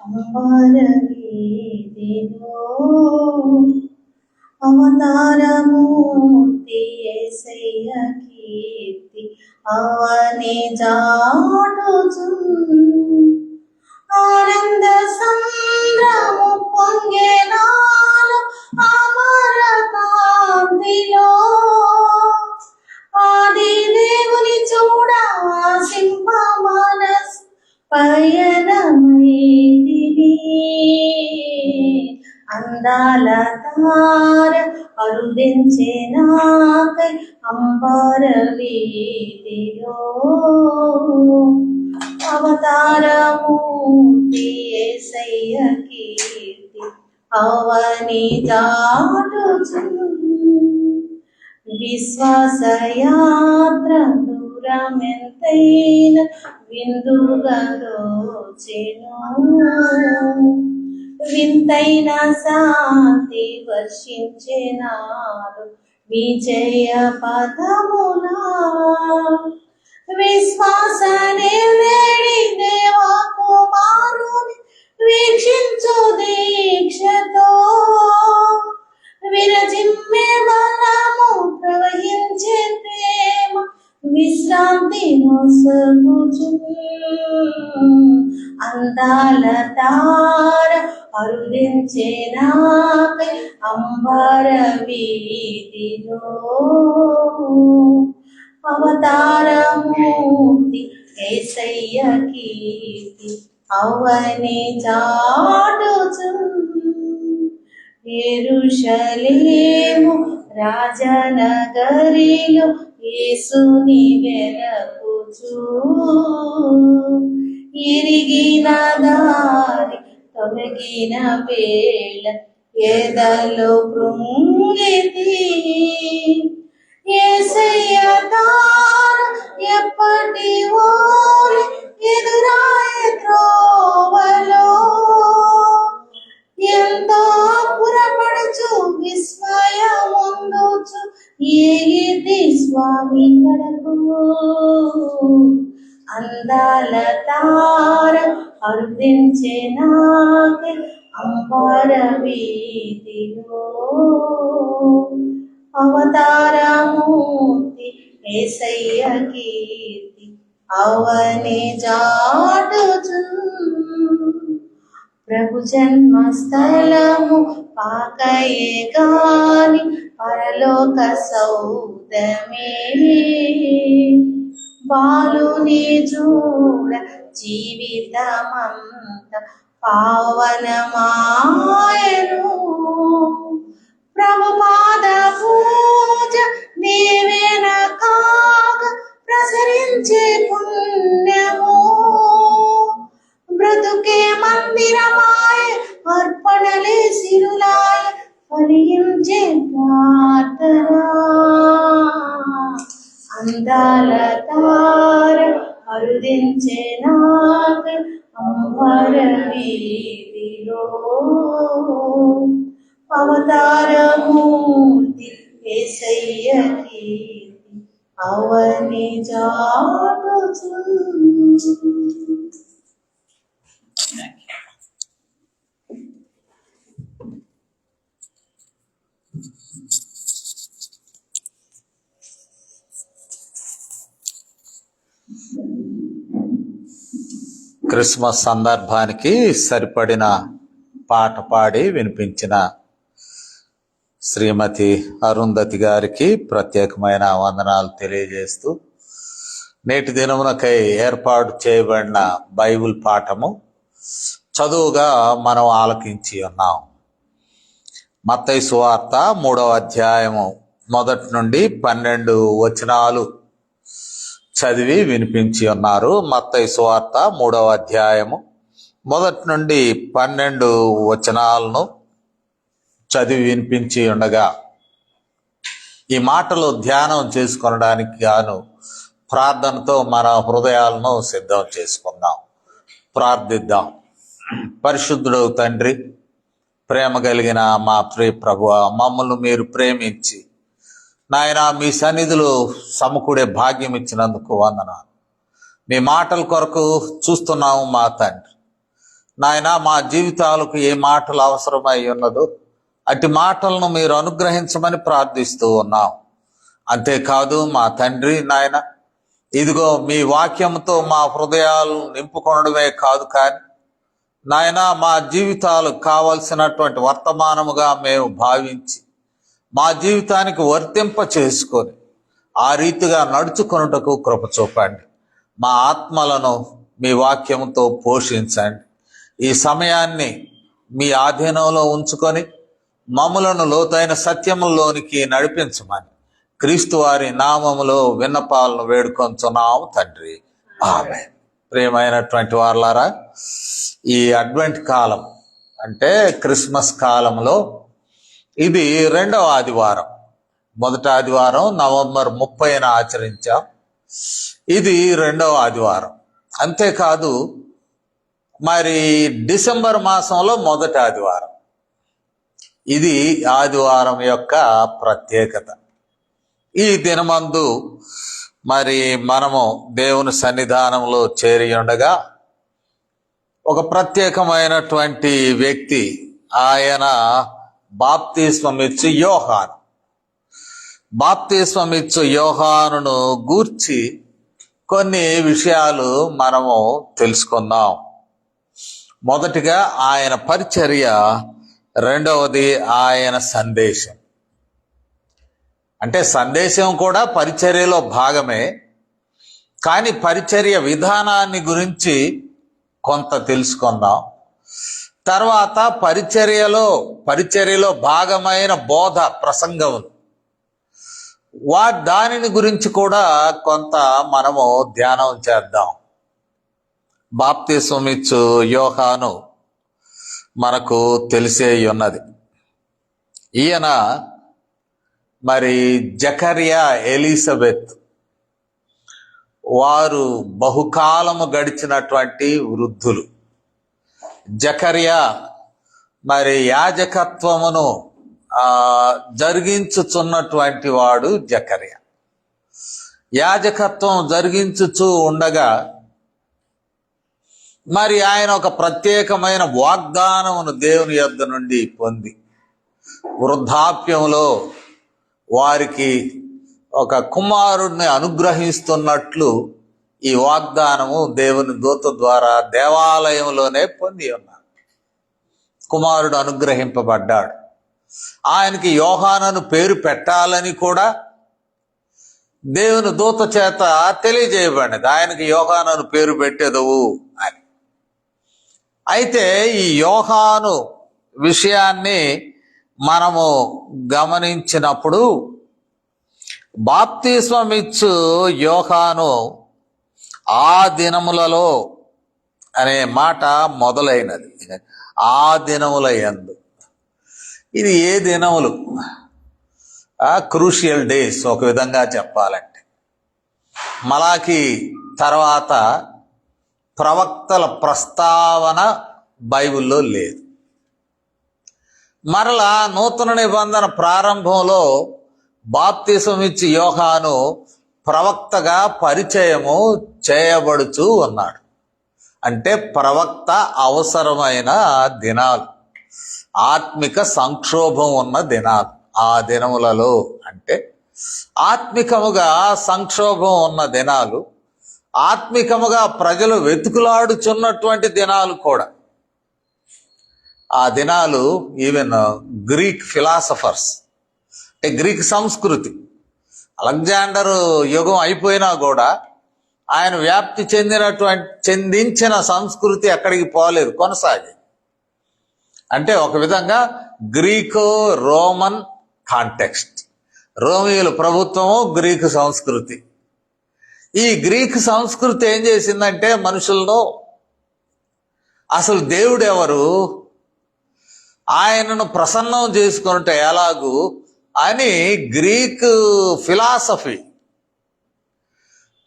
అంబర వీధిలో అవతారమూర్తి యేసయ్య కీర్తి అవని జాటుచున్ ఆనంద సంద్రము పొంగెనాలు అమర కాంతిలో ఆది దేవుని చూడ ఆశింప మనసు పయనమైతిని అందాల తార అరుదించే నాకై అంబర వీధిలో అవతారమూర్తి యేసయ్య కీర్తి అవని దాటుచున్ విశ్వాసయాత్ర దూరమెంతైన విందుగా దోచెను వింతైన శాంతి వర్షించెనాడు విజయ పదములా విశ్వాసనే లేడి దేవా కుమారుని వీక్షించు దీక్షతో విరజిమ్మే బలము ప్రవహించే ప్రేమ విశ్రాంతి నొసగుచు అందాల తార అరుదించే నాకై అంబర వీధిలో అవతారమూర్తి యేసయ్య కీర్తి అవని చాటుచున్ యెరూషలేము రాజనగరిలో యేసుని వెలకుచు ఇరిగిన దారి తొలగిన వేళ ఎదలో కృంగితి యేసయ్య తార ఎప్పటి ఓరి ఎదురాయ త్రోవలో ఎంతో పురపడుచు విస్మయముందుచు ఏగితి స్వామి కడకు అందాల తార అరుదించే నాకై అంబర వీధిలో అవతారమూర్తి యేసయ్య కీర్తి అవని జాటుచున్ ప్రభు జన్మస్థలము పాకయే గాని పరలోక సౌదమే బాలుని చూడ జీవితమంత పావనమాయను ప్రభు పాద పూజ దేవేన కాక ప్రసరించే పుణ్యము బ్రతుకే మందిరమాయ అర్పణలే సిరులాయ ఫలించే ప్రార్థన అందాల తార అరుదించే నాకై అంబర వీధిలో అవతారమూర్తి యేసయ్య కీర్తి అవని చాటుచున్ క్రిస్మస్ సందర్భానికి సరిపడిన పాట పాడి వినిపించిన శ్రీమతి అరుంధతి గారికి ప్రత్యేకమైన వందనాలు తెలియజేస్తూ నేటి దినమునకై ఏర్పాటు చేయబడిన బైబిల్ పాఠము చదువుగా మనం ఆలకించి ఉన్నాం. మత్తయి సువార్త 3వ అధ్యాయము 1 నుండి 12 వచనాలు చదివి వినిపించి ఉన్నారు. మత్తయి సువార్త 3వ అధ్యాయము 1 నుండి 12 వచనాలను చదివి వినిపించి ఉండగా ఈ మాటలు ధ్యానం చేసుకొనడానికి గాను ప్రార్థనతో మన హృదయాలను సిద్ధం చేసుకుందాం. ప్రార్థిద్దాం. పరిశుద్ధుడు తండ్రి, ప్రేమ కలిగిన మా ప్రియ ప్రభువ, మమ్మల్ని మీరు ప్రేమించి నాయన మీ సన్నిధిలో సమకూడే భాగ్యం ఇచ్చినందుకు వందనాలు. మీ మాటల కొరకు చూస్తున్నాము మా తండ్రి. నాయన మా జీవితాలకు ఏ మాటలు అవసరమై ఉన్నదో అట్టి మాటలను మీరు అనుగ్రహించమని ప్రార్థిస్తూ ఉన్నాం. అంతేకాదు మా తండ్రి నాయన, ఇదిగో మీ వాక్యంతో మా హృదయాలు నింపుకొనడమే కాదు, కానీ నాయన మా జీవితాలకు కావలసినటువంటి వర్తమానముగా మేము భావించి మా జీవితానికి వర్తింప చేసుకొని ఆ రీతిగా నడుచుకొనుటకు కృప చూపండి. మా ఆత్మలను మీ వాక్యంతో పోషించండి. ఈ సమయాన్ని మీ ఆధీనంలో ఉంచుకొని మమ్ములను లోతైన సత్యములోనికి నడిపించమని క్రీస్తు వారి నామములో విన్నపాలను వేడుకొంచున్నాము తండ్రి, ఆమేన్. ప్రియమైనటువంటి వారలారా, ఈ అడ్వెంట్ కాలం అంటే క్రిస్మస్ కాలంలో ఇది 2వ ఆదివారం. మొదటి ఆదివారం నవంబర్ 30న ఆచరించాం. ఇది 2వ ఆదివారం. అంతేకాదు మరి డిసెంబర్ మాసంలో మొదటి ఆదివారం. ఇది ఆదివారం యొక్క ప్రత్యేకత. ఈ దినమందు మరి మనము దేవుని సన్నిధానంలో చేరి ఉండగా ఒక ప్రత్యేకమైనటువంటి వ్యక్తి, ఆయన బాప్తిస్మమిచ్చు యోహాను. బాప్తిస్మమిచ్చు యోహానును గూర్చి కొన్ని విషయాలు మనము తెలుసుకుందాం. మొదటిగా ఆయన పరిచర్య, రెండవది ఆయన సందేశం. అంటే సందేశం కూడా పరిచర్యలో భాగమే, కానీ పరిచర్య విధానాన్ని గురించి కొంత తెలుసుకుందాం. తర్వాత పరిచర్యలో భాగమైన బోధ ప్రసంగములు, దానిని గురించి కూడా కొంత మనము ధ్యానం చేద్దాం. బాప్తిస్మమిచ్చు యోహాను మనకు తెలిసే ఉన్నది. ఈయన మరి జకర్యా, ఎలిజబెత్ వారు బహుకాలము గడిచినటువంటి వృద్ధులు. జకర్యా మరి యాజకత్వమును జరిగించుచున్నటువంటి వాడు జకర్యా. యాజకత్వం జరిగించుచూ ఉండగా మరి ఆయన ఒక ప్రత్యేకమైన వాగ్దానమును దేవుని యొద్ద నుండి పొంది వృద్ధాప్యంలో వారికి ఒక కుమారుడిని అనుగ్రహిస్తున్నట్లు ఈ వాగ్దానము దేవుని దూత ద్వారా దేవాలయంలోనే పొంది ఉన్నారు. కుమారుడు అనుగ్రహింపబడ్డాడు. ఆయనకి యోహానను పేరు పెట్టాలని కూడా దేవుని దూత చేత తెలియజేయబడినది. ఆయనకి యోహానను పేరు పెట్టెదవు అని. అయితే ఈ యోహాను విషయాన్ని మనము గమనించినప్పుడు బాప్తిస్మమిచ్చు యోహాను ఆ దినములలో అనే మాట మొదలైనది. ఆ దినముల యందు, ఇది ఏ దినములు? క్రూషియల్ డేస్ ఒక విధంగా చెప్పాలంటే. మలాకి తర్వాత ప్రవక్తల ప్రస్తావన బైబిల్లో లేదు. మరలా నూతన నిబంధన ప్రారంభంలో బాప్తిస్మమిచ్చు యోహాను ప్రవక్తగా పరిచయము చేయబడుచూ ఉన్నాడు. అంటే ప్రవక్త అవసరమైన దినాలు, ఆత్మిక సంక్షోభం ఉన్న దినాలు. ఆ దినములలో అంటే ఆత్మికముగా సంక్షోభం ఉన్న దినాలు, ఆత్మికముగా ప్రజలు వెతుకులాడుచున్నటువంటి దినాలు కూడా. ఆ దినాలు ఈవెన్ గ్రీక్ ఫిలాసఫర్స్, అంటే గ్రీక్ సంస్కృతి, అలెగ్జాండర్ యుగం అయిపోయినా కూడా ఆయన వ్యాప్తి చెందించిన సంస్కృతి ఎక్కడికి పోలేదు, కొనసాగి. అంటే ఒక విధంగా గ్రీకో రోమన్ కాంటెక్స్ట్, రోమియోల ప్రభుత్వము గ్రీకు సంస్కృతి. ఈ గ్రీకు సంస్కృతి ఏం చేసిందంటే మనుషులను అసలు దేవుడు ఎవరు, ఆయనను ప్రసన్నం చేసుకున్నట్టు ఎలాగూ అని గ్రీకు ఫిలాసఫీ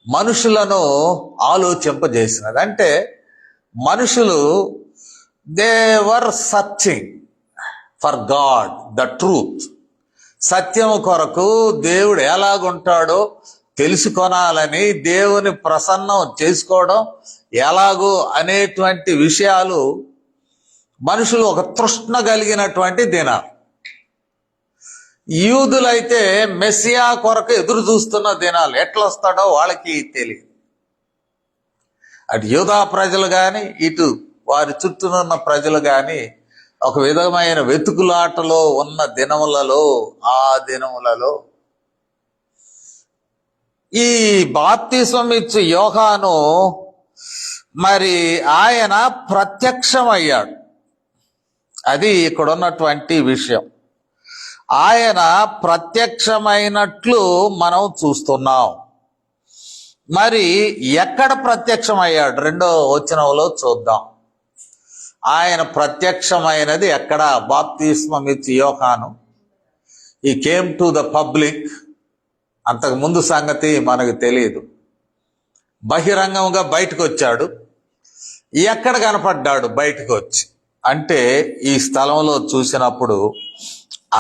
మనుషులను ఆలోచింపజేసినది. అంటే మనుషులు they were searching for God, the truth. సత్యము కొరకు దేవుడు ఎలాగుంటాడో తెలుసుకొనాలని, దేవుని ప్రసన్నం చేసుకోవడం ఎలాగో అనేటువంటి విషయాలు మనుషులు ఒక తృష్ణ కలిగినటువంటి దినాలు. యూదులైతే మెస్సియా కొరకు ఎదురు చూస్తున్న దినాలు. ఎట్లా వస్తాడో వాళ్ళకి తెలియదు. అటు యూదా ప్రజలు కానీ ఇటు వారి చుట్టూనున్న ప్రజలు కానీ ఒక విధమైన వెతుకులాటలో ఉన్న దినములలో, ఆ దినములలో ఈ బాప్తిస్మం ఇచ్చు యోహాను మరి ఆయన ప్రత్యక్షమయ్యాడు. అది ఇక్కడ ఉన్నటువంటి విషయం. ఆయన ప్రత్యక్షమైనట్లు మనం చూస్తున్నాం. మరి ఎక్కడ ప్రత్యక్షమయ్యాడు? 2వ వచనంలో చూద్దాం. ఆయన ప్రత్యక్షమైనది ఎక్కడ? బాప్తిస్మం ఇచ్చు యోహాను ఈ కేమ్ టు ద పబ్లిక్. అంతకు ముందు సంగతి మనకు తెలియదు. బహిరంగంగా బయటకు వచ్చాడు. ఎక్కడ కనపడ్డాడు బయటకు వచ్చి అంటే ఈ స్థలంలో చూసినప్పుడు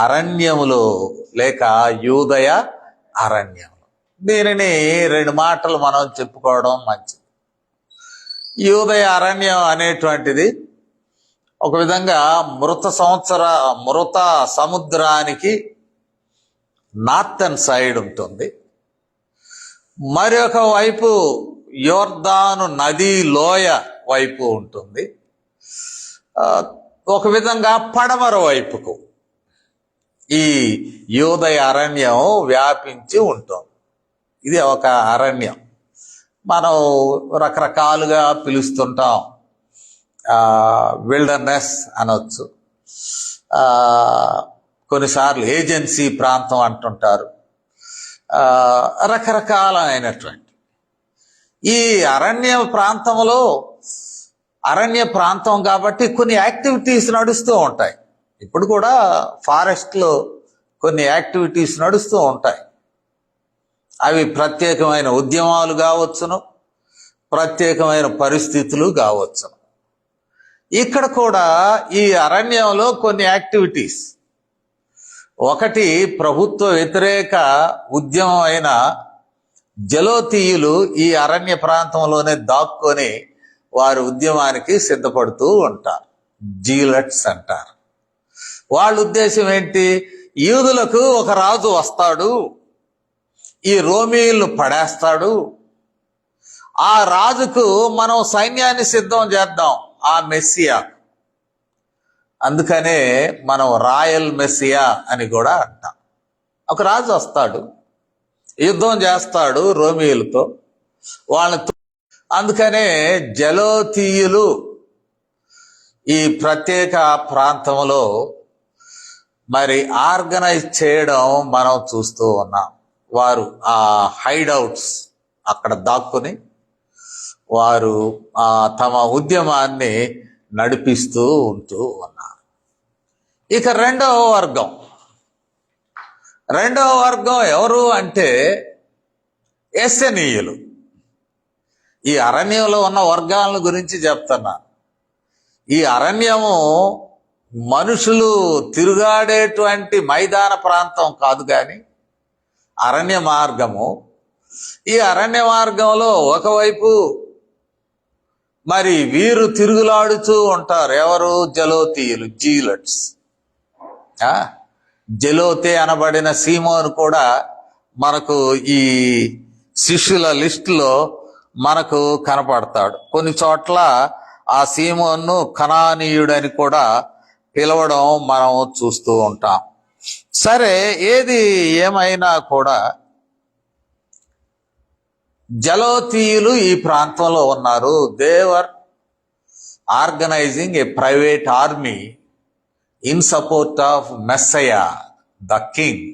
అరణ్యములో, లేక యూదయ అరణ్యంలో. దీనిని 2 మాటలు మనం చెప్పుకోవడం మంచిది. యూదయ అరణ్యం అనేటువంటిది ఒక విధంగా మృత సముద్రానికి నార్థన్ సైడ్ ఉంటుంది. మరొక వైపు యోర్దాను నదీ లోయ వైపు ఉంటుంది. ఒక విధంగా పడమర వైపుకు ఈ యూదయ అరణ్యం వ్యాపించి ఉంటుంది. ఇది ఒక అరణ్యం. మనం రకరకాలుగా పిలుస్తుంటాం. విల్డర్నెస్ అనొచ్చు, కొన్నిసార్లు ఏజెన్సీ ప్రాంతం అంటుంటారు. రకరకాలైనటువంటి ఈ అరణ్య ప్రాంతం కాబట్టి కొన్ని యాక్టివిటీస్ నడుస్తూ ఉంటాయి. ఇప్పుడు కూడా ఫారెస్ట్లో కొన్ని యాక్టివిటీస్ నడుస్తూ ఉంటాయి. అవి ప్రత్యేకమైన ఉద్యమాలు కావచ్చును, ప్రత్యేకమైన పరిస్థితులు కావచ్చును. ఇక్కడ కూడా ఈ అరణ్యంలో కొన్ని యాక్టివిటీస్. ఒకటి, ప్రభుత్వ వ్యతిరేక ఉద్యమం అయిన జలోతీయులు ఈ అరణ్య ప్రాంతంలోనే దాక్కొని వారి ఉద్యమానికి సిద్ధపడుతూ ఉంటారు. జీలట్స్ అంటారు. వాళ్ళ ఉద్దేశం ఏంటి? యూదులకు ఒక రాజు వస్తాడు, ఈ రోమీయులను పడేస్తాడు, ఆ రాజుకు మనం సైన్యాన్ని సిద్ధం చేద్దాం, ఆ మెస్సియా. అందుకనే మనం రాయల్ మెస్సియా అని కూడా అంటాం. ఒక రాజు వస్తాడు, యుద్ధం చేస్తాడు రోమీయులతో, వాళ్ళతో. అందుకనే జలోతీయులు ఈ ప్రత్యేక ప్రాంతంలో మరి ఆర్గనైజ్ చేయడం మనం చూస్తూ ఉన్నాం. వారు ఆ హైడౌట్స్ అక్కడ దాక్కుని వారు తమ ఉద్యమాన్ని నడిపిస్తూ ఉంటూ ఉన్నారు. ఇక రెండవ వర్గం ఎవరు అంటే ఎస్సెనీయులు. ఈ అరణ్యంలో ఉన్న వర్గాల గురించి చెప్తున్నా. ఈ అరణ్యము మనుషులు తిరుగాడేటువంటి మైదాన ప్రాంతం కాదు, కానీ అరణ్య మార్గము. ఈ అరణ్య మార్గంలో ఒకవైపు మరి వీరు తిరుగులాడుతూ ఉంటారు. ఎవరు? జలోతీయులు, జీలట్స్. జలోతే అనబడిన సీమోను కూడా మనకు ఈ శిష్యుల లిస్టులో మనకు కనపడతాడు. కొన్ని చోట్ల ఆ సీమోను కనానీయుడని కూడా పిలవడం మనం చూస్తూ ఉంటాం. సరే, ఏది ఏమైనా కూడా జలోతీయులు ఈ ప్రాంతంలో ఉన్నారు. They were organizing a private army in support of messiah the king,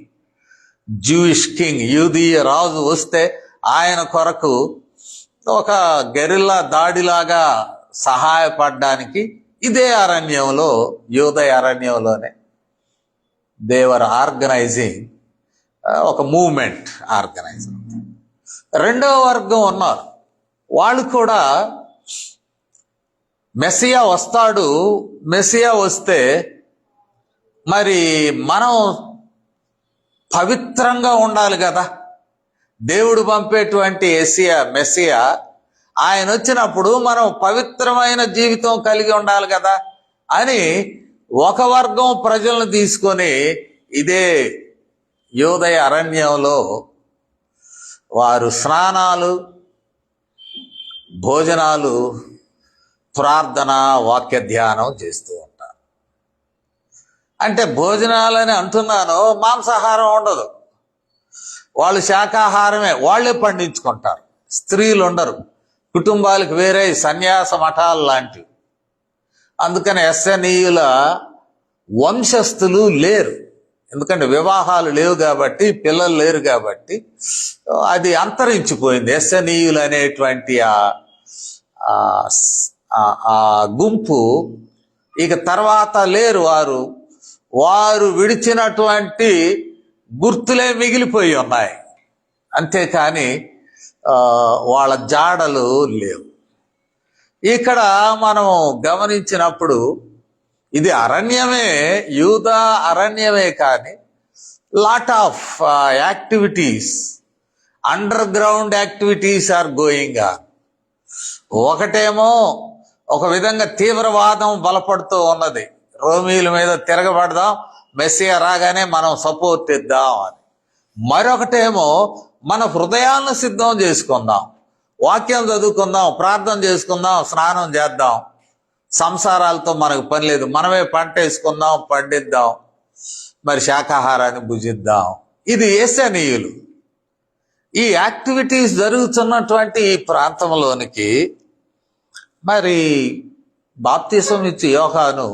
Jewish king. యూదీయ రాజు వస్తే ఆయన కొరకు ఒక గెరిల్లా దాడిలాగా సహాయపడడానికి ఇదే అరణ్యంలో, యూదయ అరణ్యంలోనే దేవర్ ఆర్గనైజింగ్ ఒక మూవ్మెంట్ ఆర్గనైజింగ్. రెండవ వర్గం ఉన్నారు. వాళ్ళు కూడా మెస్సియా వస్తాడు, మెస్సియా వస్తే మరి మనం పవిత్రంగా ఉండాలి కదా. దేవుడు పంపేటువంటి మెస్సియా ఆయన వచ్చినప్పుడు మనం పవిత్రమైన జీవితం కలిగి ఉండాలి కదా అని ఒక వర్గం ప్రజలను తీసుకొని ఇదే యూదయ అరణ్యంలో వారు స్నానాలు, భోజనాలు, ప్రార్థన, వాక్య ధ్యానం చేస్తూ ఉంటారు. అంటే భోజనాలని అంటున్నాను, మాంసాహారం ఉండదు, వాళ్ళు శాకాహారమే, వాళ్ళే పండించుకుంటారు, స్త్రీలు ఉండరు, కుటుంబాలకు వేరే సన్యాస మఠాలు లాంటివి. అందుకని ఎస్ఎన్ఈల వంశస్థులు లేరు, ఎందుకంటే వివాహాలు లేవు కాబట్టి, పిల్లలు లేరు కాబట్టి అది అంతరించిపోయింది. ఎస్ఎన్ఈలు అనేటువంటి ఆ గుంపు ఇక తర్వాత లేరు. వారు విడిచినటువంటి గుర్తులే మిగిలిపోయి ఉన్నాయి, అంతేకాని వాళ్ళ జాడలు లేవు. ఇక్కడ మనం గమనించినప్పుడు ఇది అరణ్యమే, యూదా అరణ్యమే, కానీ lot of activities, underground activities are going on. ఒకటేమో ఒక విధంగా తీవ్రవాదం బలపడుతూ ఉన్నది, రోమీల మీద తిరగబడదాం, మెస్సియా రాగానే మనం సపోర్ట్ ఇద్దాం అని. మరొకటేమో మన హృదయాలను సిద్ధం చేసుకుందాం, వాక్యం చదువుకుందాం, ప్రార్థన చేసుకుందాం, స్నానం చేద్దాం, సంసారాలతో మనకు పని లేదు, మనమే పంట వేసుకుందాం, పండిద్దాం, మరి శాకాహారాన్ని భుజిద్దాం. ఇది ఎస్ఎన్ఈలు. ఈ యాక్టివిటీస్ జరుగుతున్నటువంటి ఈ ప్రాంతంలోనికి మరి బాప్తిసం ఇచ్చి యోహాను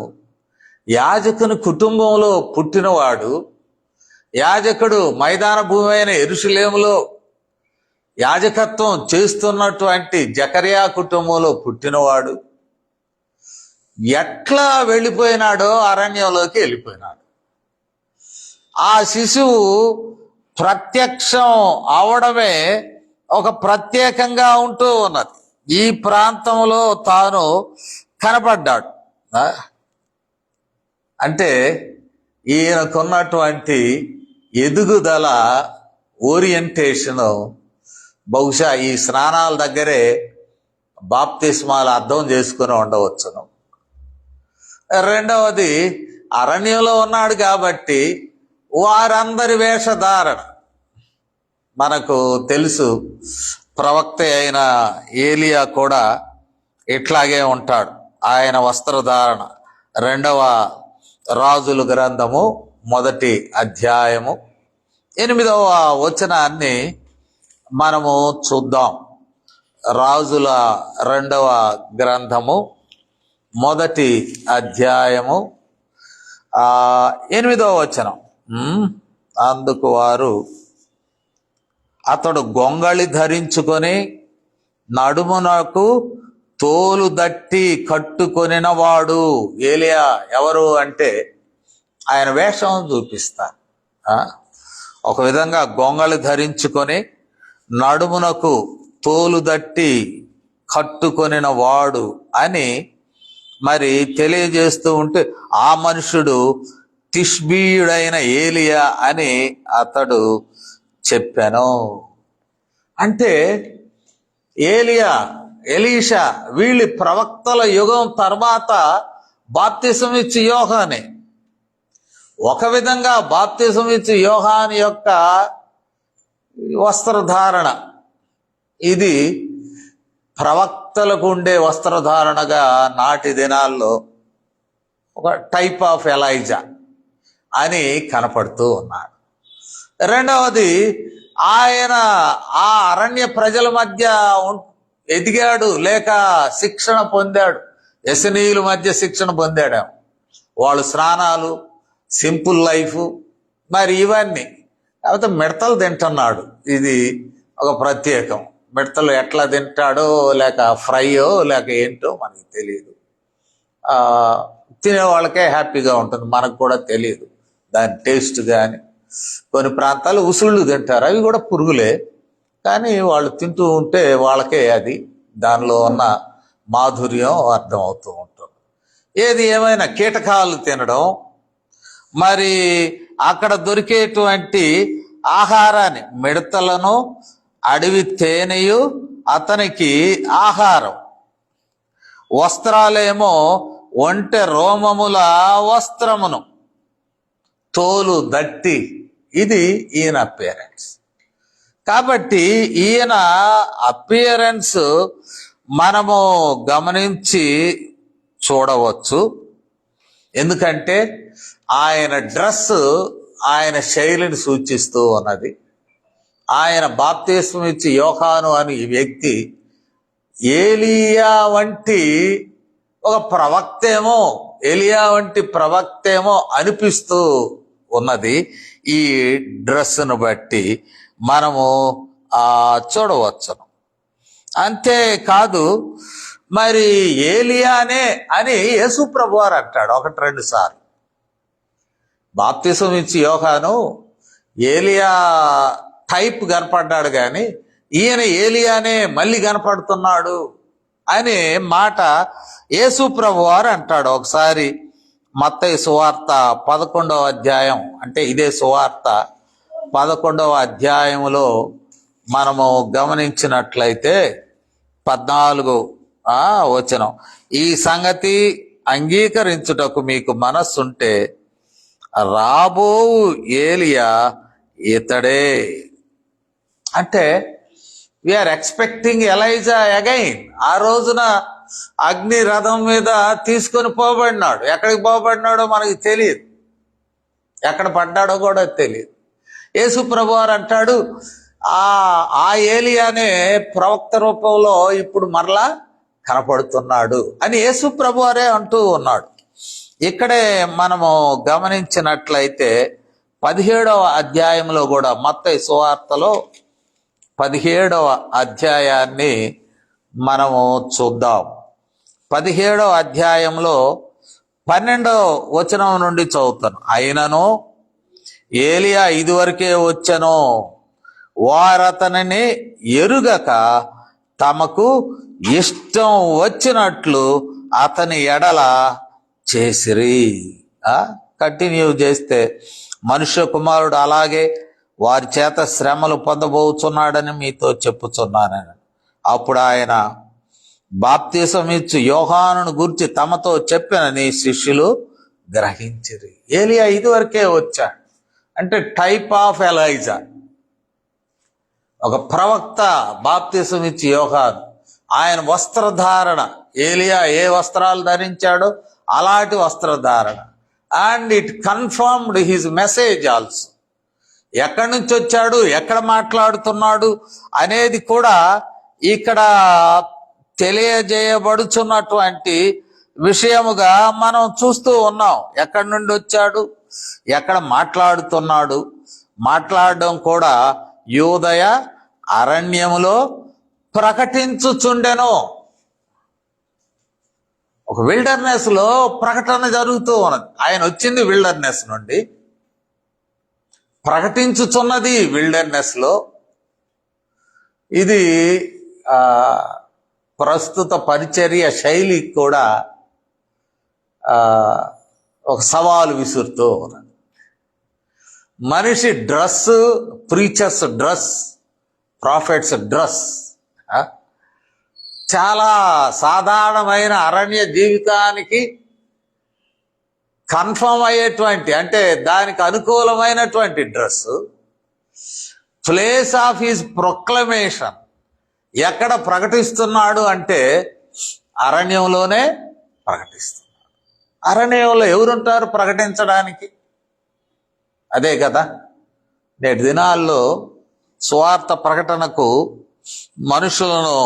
యాజకుని కుటుంబంలో పుట్టినవాడు. యాజకుడు మైదాన భూమి అయిన యెరూషలేములో యాజకత్వం చేస్తున్నటువంటి జకర్యా కుటుంబంలో పుట్టినవాడు. ఎట్లా వెళ్ళిపోయినాడో అరణ్యంలోకి వెళ్ళిపోయినాడు. ఆ శిశువు ప్రత్యక్షం అవడమే ఒక ప్రత్యేకంగా ఉంటూ ఉన్నది. ఈ ప్రాంతంలో తాను కనపడ్డాడు. అంటే ఈయనకున్నటువంటి ఎదుగుదల, ఓరియంటేషను బహుశా ఈ స్నానాల దగ్గరే బాప్తిస్మాలు అర్థం చేసుకుని ఉండవచ్చును. రెండవది, అరణ్యంలో ఉన్నాడు కాబట్టి వారందరి వేషధారణ మనకు తెలుసు. ప్రవక్త అయిన ఏలియా కూడా ఇట్లాగే ఉంటాడు. ఆయన వస్త్రధారణ 2వ రాజుల గ్రంథము 1వ అధ్యాయము 8వ వచనాన్ని మనము చూద్దాం. రాజుల 2వ గ్రంథము 1వ అధ్యాయము 8వ వచనం. అందుకు వారు, అతడు గొంగళి ధరించుకొని నడుమునకు తోలు దట్టి కట్టుకొనినవాడు. ఏలియా ఎవరు అంటే ఆయన వేషం చూపిస్తారు. ఒక విధంగా గొంగళి ధరించుకొని నడుమునకు తోలు దట్టి కట్టుకొనిన వాడు అని మరి తెలియజేస్తూ ఉంటే, ఆ మనుషుడు తిష్బీయుడైన ఏలియా అని అతడు చెప్పాను. అంటే ఏలియా, ఎలీషా వీళ్ళ ప్రవక్తల యుగం తర్వాత బాప్తిసం ఇచ్చి యోహానే. ఒక విధంగా బాప్తిసం ఇచ్చి యోహాను యొక్క వస్త్రధారణ ఇది ప్రవక్తలకు ఉండే వస్త్రధారణగా నాటి దినాల్లో ఒక టైప్ ఆఫ్ ఎలైజా అని కనపడుతూ ఉన్నాడు. రెండవది, ఆయన ఆ అరణ్య ప్రజల మధ్య ఎదిగాడు, లేక శిక్షణ పొందాడు. ఎస్ఎన్ఈల మధ్య శిక్షణ పొందాడు. వాళ్ళు స్నానాలు, సింపుల్ లైఫ్, మరి ఇవన్నీ. కాకపోతే మిడతలు తింటున్నాడు, ఇది ఒక ప్రత్యేకం. మిడతలు ఎట్లా తింటాడో, లేక ఫ్రైయో లేక ఏంటో మనకి తెలియదు. తినే వాళ్ళకే హ్యాపీగా ఉంటుంది, మనకు కూడా తెలియదు దాని టేస్ట్. కానీ కొన్ని ప్రాంతాలు ఉసుళ్ళు తింటారు, అవి కూడా పురుగులే, కానీ వాళ్ళు తింటూ ఉంటే వాళ్ళకే అది దానిలో ఉన్న మాధుర్యం అర్థమవుతూ ఉంటుంది. ఏది ఏమైనా కీటకాలు తినడం, మరి అక్కడ దొరికేటువంటి ఆహారాన్ని, మిడతలను, అడవి తేనెయు అతనికి ఆహారం, వస్త్రాలేమో ఒంటె రోమముల వస్త్రమును, తోలు దట్టి. ఇది ఈయన అపియరెన్స్. కాబట్టి ఈయన అపియరెన్స్ మనము గమనించి చూడవచ్చు. ఎందుకంటే ఆయన డ్రెస్ ఆయన శైలిని సూచిస్తూ ఉన్నది. ఆయన బాప్తిస్మం ఇచ్చి యోహాను అని ఈ వ్యక్తి ఏలియా వంటి ఒక ప్రవక్తేమో, ఏలియా వంటి ప్రవక్తేమో అనిపిస్తూ ఉన్నది ఈ డ్రెస్సును బట్టి మనము చూడవచ్చును. అంతేకాదు, మరి ఏలియానే అని యేసు ప్రభువారు అంటాడు 1-2 సార్లు. బాప్తిసం ఇచ్చి యోహాను ఏలియా టైప్ కనపడ్డాడు, కానీ ఈయన ఏలియానే మళ్ళీ కనపడుతున్నాడు అనే మాట యేసు ప్రభువారు అంటాడు. ఒకసారి మత్తయి సువార్త 11వ అధ్యాయం, అంటే ఇదే సువార్త 11వ అధ్యాయంలో మనము గమనించినట్లయితే 14వ వచనం, ఈ సంగతి అంగీకరించుటకు మీకు మనస్సుంటే రాబోవు ఏలియా ఇతడే. అంటే వీఆర్ ఎక్స్పెక్టింగ్ ఎలైజా అగైన్. ఆ రోజున అగ్ని రథం మీద తీసుకొని పోబడినాడు. ఎక్కడికి పోబడినాడో మనకి తెలియదు, ఎక్కడ పడ్డాడో కూడా తెలియదు. యేసు ప్రభువారు అంటాడు ఆ ఏలియానే ప్రవక్త రూపంలో ఇప్పుడు మరలా కనపడుతున్నాడు అని యేసు ప్రభువారే అంటూ ఉన్నాడు. ఇక్కడే మనము గమనించినట్లయితే 17వ అధ్యాయంలో కూడా, మత్తయి సువార్తలో 17వ అధ్యాయాన్ని మనము చూద్దాం. 17వ అధ్యాయంలో 12వ వచనం నుండి చదువుతాను. అయినను ఏలియా ఇదివరకే వచ్చెను, వారతనిని ఎరుగక తమకు ఇష్టం వచ్చినట్లు అతని ఎడల చేసిరి. కంటిన్యూ చేస్తే, మనుష్య కుమారుడు అలాగే వారి చేత శ్రమలు పొందబోచున్నాడని మీతో చెప్పుచున్నానని. అప్పుడు ఆయన బాప్తిసం ఇచ్చి యోహానును గురించి తమతో చెప్పినని శిష్యులు గ్రహించిరి. ఏలియా ఇదివరకే వచ్చాడు అంటే టైప్ ఆఫ్ ఎలైజా, ఒక ప్రవక్త. బాప్తిసం ఇచ్చి యోహాను, ఆయన వస్త్రధారణ, ఏలియా ఏ వస్త్రాలు ధరించాడో అలాంటి వస్త్రధారణ. And it confirmed his message also. ఎక్కడి నుంచి వచ్చాడు, ఎక్కడ మాట్లాడుతున్నాడు అనేది కూడా ఇక్కడ తెలియజేయబడుచున్నటువంటి విషయముగా మనం చూస్తూ ఉన్నాం. ఎక్కడి నుండి వచ్చాడు, ఎక్కడ మాట్లాడుతున్నాడు. మాట్లాడడం కూడా యూదయ అరణ్యములో ప్రకటించుచుండెను. ఒక విల్డర్నెస్ లో ప్రకటన జరుగుతూ ఉన్నది. ఆయన వచ్చింది విల్డర్నెస్ నుండి, ప్రకటించుచున్నది విల్డర్నెస్ లో. ఇది ప్రస్తుత పరిచర్య శైలి కూడా ఒక సవాలు విసురుతూ ఉన్నది. మనిషి dress, preachers dress, profits dress చాలా సాధారణమైన అరణ్య జీవితానికి కన్ఫర్మ్ అయ్యేటువంటి, అంటే దానికి అనుకూలమైనటువంటి dress. Place of his proclamation, ఎక్కడ ప్రకటిస్తున్నాడు అంటే అరణ్యంలోనే ప్రకటిస్తున్నాడు. అరణ్యంలో ఎవరుంటారు ప్రకటించడానికి? అదే కదా, నేటి దినాల్లో స్వార్థ ప్రకటనకు మనుషులను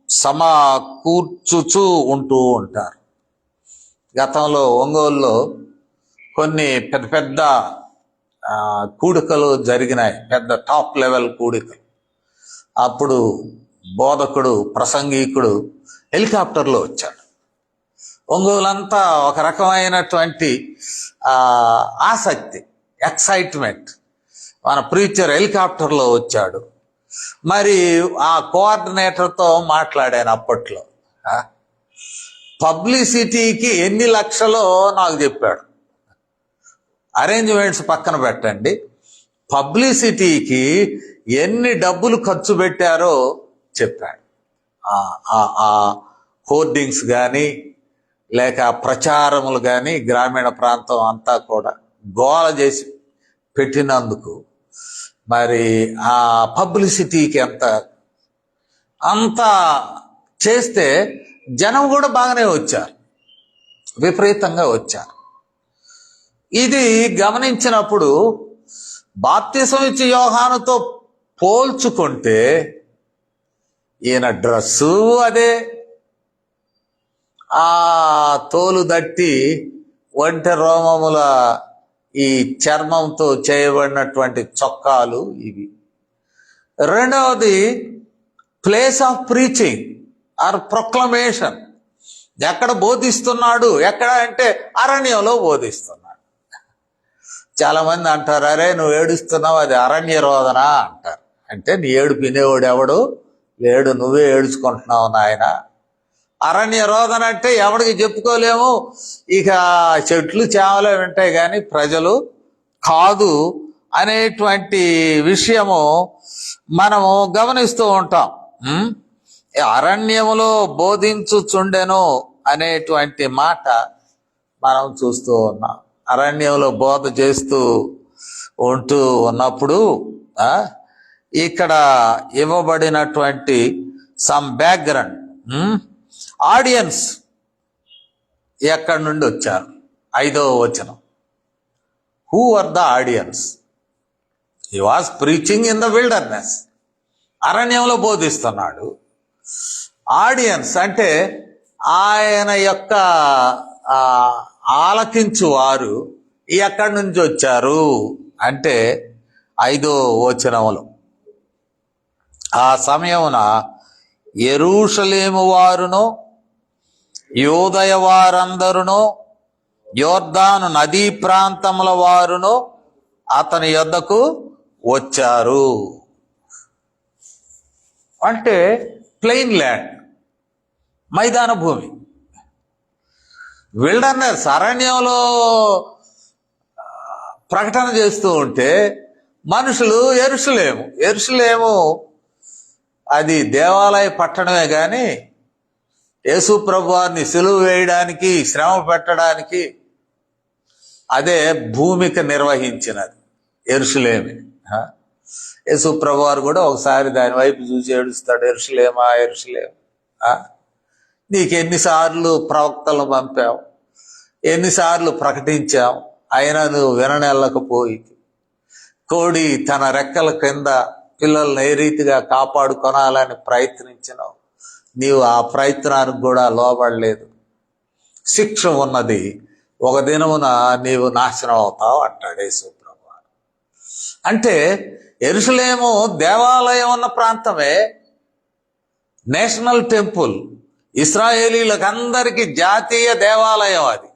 సమకూర్చుచూ ఉంటూ ఉంటారు. గతంలో ఒంగోలులో కొన్ని పెద్ద పెద్ద కూడికలు జరిగినాయి, పెద్ద టాప్ లెవెల్ కూడికలు. అప్పుడు బోధకుడు, ప్రసంగికుడు హెలికాప్టర్లో వచ్చాడు. ఒంగోలంతా ఒక రకమైనటువంటి ఆసక్తి, ఎక్సైట్మెంట్. మన ప్రీచర్ హెలికాప్టర్లో వచ్చాడు. మరి ఆ కోఆర్డినేటర్తో మాట్లాడాను అప్పట్లో. పబ్లిసిటీకి ఎన్ని లక్షలో నాకు చెప్పాడు. అరేంజ్మెంట్స్ పక్కన పెట్టండి, పబ్లిసిటీకి ఎన్ని డబ్బులు ఖర్చు పెట్టారో చెప్పాడు. హోర్డింగ్స్ కానీ, లేక ప్రచారములు కానీ గ్రామీణ ప్రాంతం అంతా కూడా గోల చేసి పెట్టినందుకు మరి ఆ పబ్లిసిటీకి అంత చేస్తే జనం కూడా బాగానే వచ్చారు, విపరీతంగా వచ్చారు. ఇది గమనించినప్పుడు బాప్తిసం ఇచ్చి యోహానుతో పోల్చుకుంటే ఈయన డ్రస్సు అదే, ఆ తోలు దట్టి ఒంటె రోమముల ఈ చర్మంతో చేయబడినటువంటి చొక్కాలు ఇవి. రెండవది place of preaching or proclamation. ఎక్కడ బోధిస్తున్నాడు, ఎక్కడ అంటే అరణ్యంలో బోధిస్తున్నాడు. చాలా మంది అంటారు, అరే నువ్వు ఏడుస్తున్నావు అది అరణ్య రోదన అంటారు. అంటే నీ ఏడుపు వినేవాడు ఎవడు లేడు, నువ్వే ఏడుచుకుంటున్నావు నాయన. అరణ్య రోదన అంటే ఎవడికి చెప్పుకోలేము, ఇక చెట్లు చేమలే వింటాయి కానీ ప్రజలు కాదు అనేటువంటి విషయము మనము గమనిస్తూ ఉంటాం. అరణ్యములో బోధించుచుండెను అనేటువంటి మాట మనం చూస్తూ ఉన్నాం. అరణ్యంలో బోధ చేస్తూ ఉంటూ ఉన్నప్పుడు ఇక్కడ ఇవ్వబడినటువంటి సమ్ బ్యాక్గ్రౌండ్, ఆడియన్స్ ఎక్కడి నుండి వచ్చారు. 5వ వచనం, who are the audience? He was preaching in the wilderness. అరణ్యంలో బోధిస్తున్నాడు. ఆడియన్స్ అంటే ఆయన యొక్క ఆలకించువారు ఎక్కడి నుంచి వచ్చారు అంటే 5వ వచనములో, ఆ సమయమున యెరూషలేము వారును యూదయ వారందరును యోర్దాను నదీ ప్రాంతముల వారును అతని యొద్దకు వచ్చారు. అంటే ప్లెయిన్ ల్యాండ్, మైదాన భూమి, విల్డర్నెస్, అరణ్యంలో ప్రకటన చేస్తూ ఉంటే మనుషులు యెరూషలేము అది దేవాలయ పట్టణమే కానీ యేసు ప్రభువారిని సిలువ వేయడానికి, శ్రమ పెట్టడానికి అదే భూమికి నిర్వహించినది యెరూషలేమే. యేసు ప్రభువారు కూడా ఒకసారి దాని వైపు చూసి ఏడుస్తాడు, యెరూషలేమా యెరూషలేమా, నీకు ఎన్నిసార్లు ప్రవక్తలు పంపావు, ఎన్నిసార్లు ప్రకటించావు, అయినా నువ్వు విననెళ్ళకపోయి కోడి తన రెక్కల కింద పిల్లల్ని ఏ రీతిగా కాపాడుకొనాలని ప్రయత్నించినావు, నీవు ఆ ప్రయత్నానికి కూడా లోబడలేదు, శిక్ష ఉన్నది, ఒక దినమున నీవు నాశనం అవుతావు అంటాడు యేసు ప్రభువారు. అంటే యెరూషలేము దేవాలయం ఉన్న ప్రాంతమే, నేషనల్ టెంపుల్, ఇశ్రాయేలీలకు అందరికీ జాతీయ దేవాలయం అది.